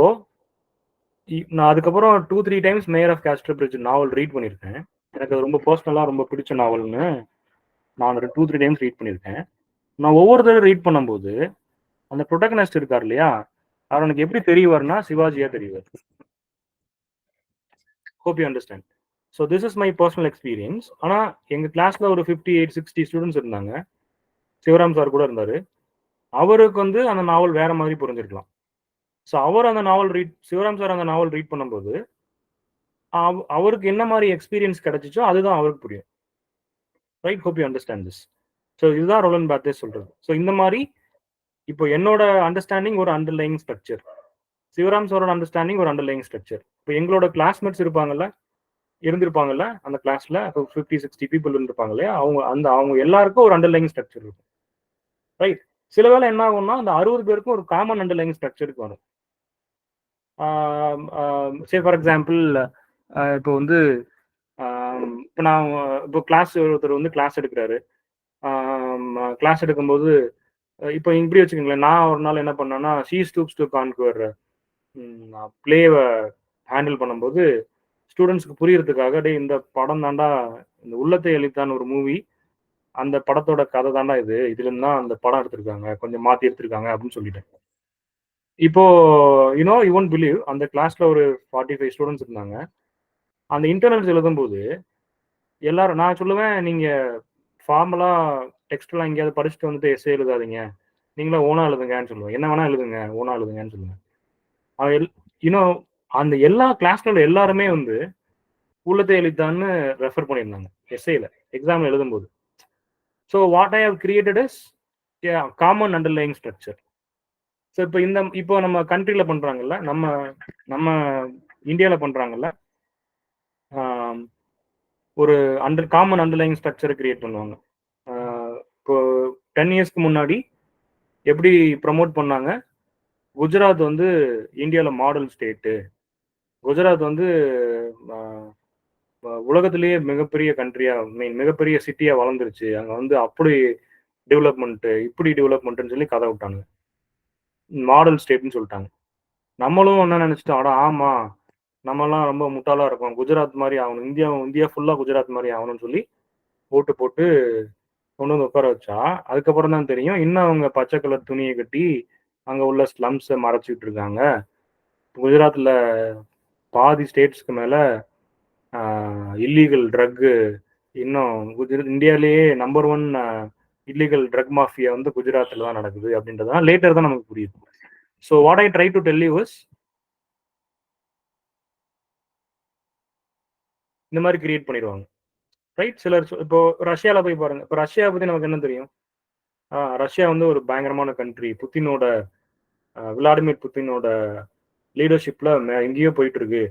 நான் அதுக்கப்புறம் 2-3 times mayor of Casterbridge novel read பண்ணியிருக்கேன். எனக்கு அது ரொம்ப பர்சனலாக ரொம்ப பிடிச்ச நாவல்னு நான் 2-3 டைம்ஸ் ரீட் பண்ணியிருக்கேன். நான் ஒவ்வொரு தடவை ரீட் பண்ணும்போது அந்த ப்ரொட்டகனிஸ்ட் இருக்கார் இல்லையா, அவர் எனக்கு எப்படி தெரியவார்னா சிவாஜியா தெரியவார். Hope you understand. So this is my personal experience. ஆனால் எங்கள் கிளாஸில் ஒரு 58-60 ஸ்டூடெண்ட்ஸ் இருந்தாங்க. சிவராம் சார் கூட இருந்தார். அவருக்கு வந்து அந்த நாவல் வேற மாதிரி புரிஞ்சிருக்கலாம். ஸோ அவர் அந்த நாவல் சிவராம் சார் அந்த நாவல் ரீட் பண்ணும்போது அவருக்கு என்ன மாதிரி எக்ஸ்பீரியன்ஸ் கிடைச்சிச்சோ அதுதான் அவருக்கு புரியும். Right? Hope you understand this. So இதுதான் ரோலன் பாத்தே சொல்றது. ஸோ இந்த மாதிரி இப்போ என்னோட அண்டர்ஸ்டாண்டிங் ஒரு அண்டர்லைங் ஸ்ட்ரக்சர், சிவராம் சாரோட அண்டர்ஸ்டாண்டிங் ஒரு அண்டர்லைங் ஸ்ட்ரக்சர். இப்போ எங்களோட கிளாஸ்மேட்ஸ் இருந்திருப்பாங்கல்ல அந்த கிளாஸ்ல 50-60 பீப்புள் இருந்திருப்பாங்க இல்லையா, அவங்க எல்லாருக்கும் ஒரு அண்டர்லைங் ஸ்ட்ரக்சர் இருக்கும். ரைட்? சில வேளை என்ன ஆகும்னா அந்த 60 பேருக்கும் ஒரு காமன் அண்டர்லைங் ஸ்ட்ரக்சருக்கு வரும். சே ஃபார் எக்ஸாம்பிள், இப்போ வந்து இப்போ நான் இப்போ ஒருத்தர் வந்து கிளாஸ் எடுக்கிறாரு. கிளாஸ் எடுக்கும்போது இப்போ இப்படி வச்சுக்கோங்களேன், நான் ஒரு நாள் என்ன பண்ணேன்னா, ஷீ ஸ்டூப்ஸ் டு கான்குவர் பிளேவை ஹேண்டில் பண்ணும்போது ஸ்டூடெண்ட்ஸ்க்கு புரியறதுக்காக, டே இந்த படம் தாண்டா, இந்த உள்ளத்தை அளித்தான் ஒரு மூவி, அந்த படத்தோட கதை தாண்டா இதுலேருந்து தான் அந்த படம் எடுத்திருக்காங்க, கொஞ்சம் மாற்றி எடுத்திருக்காங்க அப்படின்னு சொல்லிட்டேன். இப்போ யூ ஒன்ட் பிலீவ், அந்த கிளாஸ்ல ஒரு 45 ஸ்டூடெண்ட்ஸ் இருந்தாங்க. அந்த இன்டர்னல்ஸ் எழுதும்போது எல்லாரும் நான் சொல்லுவேன், நீங்க ஃபார்மலா டெக்ஸ்ட்லாம் எங்கேயாவது படிச்சுட்டு வந்துட்டு எஸ்ஏ எழுதாதீங்க, நீங்களா ஓனா எழுதுங்கன்னு சொல்லுவேன். என்ன வேணா எழுதுங்க, ஓனா எழுதுங்கன்னு சொல்லுவேன். அந்த எல்லா கிளாஸ்ல எல்லாருமே வந்து உள்ளத்தை எழுத்தான்னு ரெஃபர் பண்ணியிருந்தாங்க எஸ்ஏல எக்ஸாம் எழுதும்போது. So what I have created is common underlying structure. So இப்போ நம்ம கண்ட்ரியில் பண்ணுறாங்கல்ல, நம்ம இந்தியாவில் பண்ணுறாங்கல்ல, ஒரு காமன் அண்டர்லைங் ஸ்ட்ரக்சரை கிரியேட் பண்ணுவாங்க. இப்போ 10 இயர்ஸ்க்கு முன்னாடி எப்படி ப்ரமோட் பண்ணாங்க, குஜராத் வந்து இந்தியாவில் மாடல் ஸ்டேட்டு, குஜராத் வந்து உலகத்திலேயே மிகப்பெரிய கண்ட்ரியா, மிகப்பெரிய சிட்டியா வளர்ந்துருச்சு, அங்கே வந்து அப்படி டெவலப்மெண்ட்டு இப்படி டெவலப்மெண்ட்டுன்னு சொல்லி கதை விட்டானுங்க. மாடல் ஸ்டேட்னு சொல்லிட்டாங்க. நம்மளும் என்ன நினைச்சிட்டோம், அட ஆமா நம்மலாம் ரொம்ப முட்டாளா இருக்கோம், குஜராத் மாதிரி ஆகணும், இந்தியா ஃபுல்லா குஜராத் மாதிரி ஆகணும்னு சொல்லி ஓட்டு போட்டு கொண்டு வந்து உட்கார வச்சா, அதுக்கப்புறம் தான் தெரியும் இன்னும் அவங்க பச்சை கலர் துணியை கட்டி அங்க உள்ள ஸ்லம்ஸை மறைச்சிட்டு இருக்காங்க. குஜராத்ல பாதி ஸ்டேட்ஸ்க்கு மேல இல்லீகல் ட்ரக் இன்னும் இந்தியாலேயே நம்பர் 1 இல்லீகல் ட்ரக் மாஃபியா வந்து குஜராத்தில் தான் நடக்குது அப்படின்றதுதான் லேட்டர் தான் நமக்கு புரியுது. So what I try to tell you is இந்த மாதிரி கிரியேட் பண்ணிடுவாங்க, ரைட்? சிலர் இப்போ ரஷ்யாவில் போய் பாருங்க, இப்போ ரஷ்யா பற்றி நமக்கு என்ன தெரியும்? ரஷ்யா வந்து ஒரு பயங்கரமான கண்ட்ரி, புத்தினோட விளாடிமிர் புத்தினோட லீடர்ஷிப்ல எங்கேயோ போயிட்டு இருக்கு,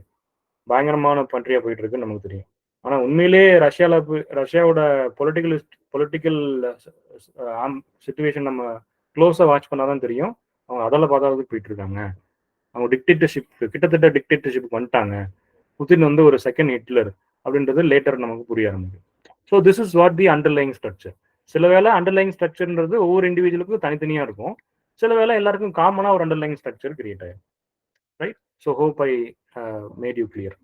பயங்கரமான கண்ட்ரியா போயிட்டு இருக்குன்னு நமக்கு தெரியும். ஆனா உண்மையிலே ரஷ்யாவோட பொலிட்டிக்கல் சுச்சுவேஷன் நம்ம க்ளோஸா வாட்ச் பண்ணாதான் தெரியும், அவங்க அதில் பார்த்தாவது போயிட்டு இருக்காங்க. அவங்க கிட்டத்தட்ட டிக்டேட்டர்ஷிப் வந்துட்டாங்க. புதின் வந்து ஒரு செகண்ட் ஹிட்லர் அப்படின்றது லேட்டர் நமக்கு புரிய ஆரம்பிக்கும். So this is what the underlying structure. சில வேளை அண்டர்லைங் ஸ்ட்ரக்சர்ன்றது ஒவ்வொரு இண்டிவிஜுவலுக்கும் தனித்தனியா இருக்கும், சில வேளை எல்லாருக்கும் காமனா ஒரு அண்டர்லைங் ஸ்ட்ரக்சர் கிரியேட் ஆயிடும், right? So hope I made you clear.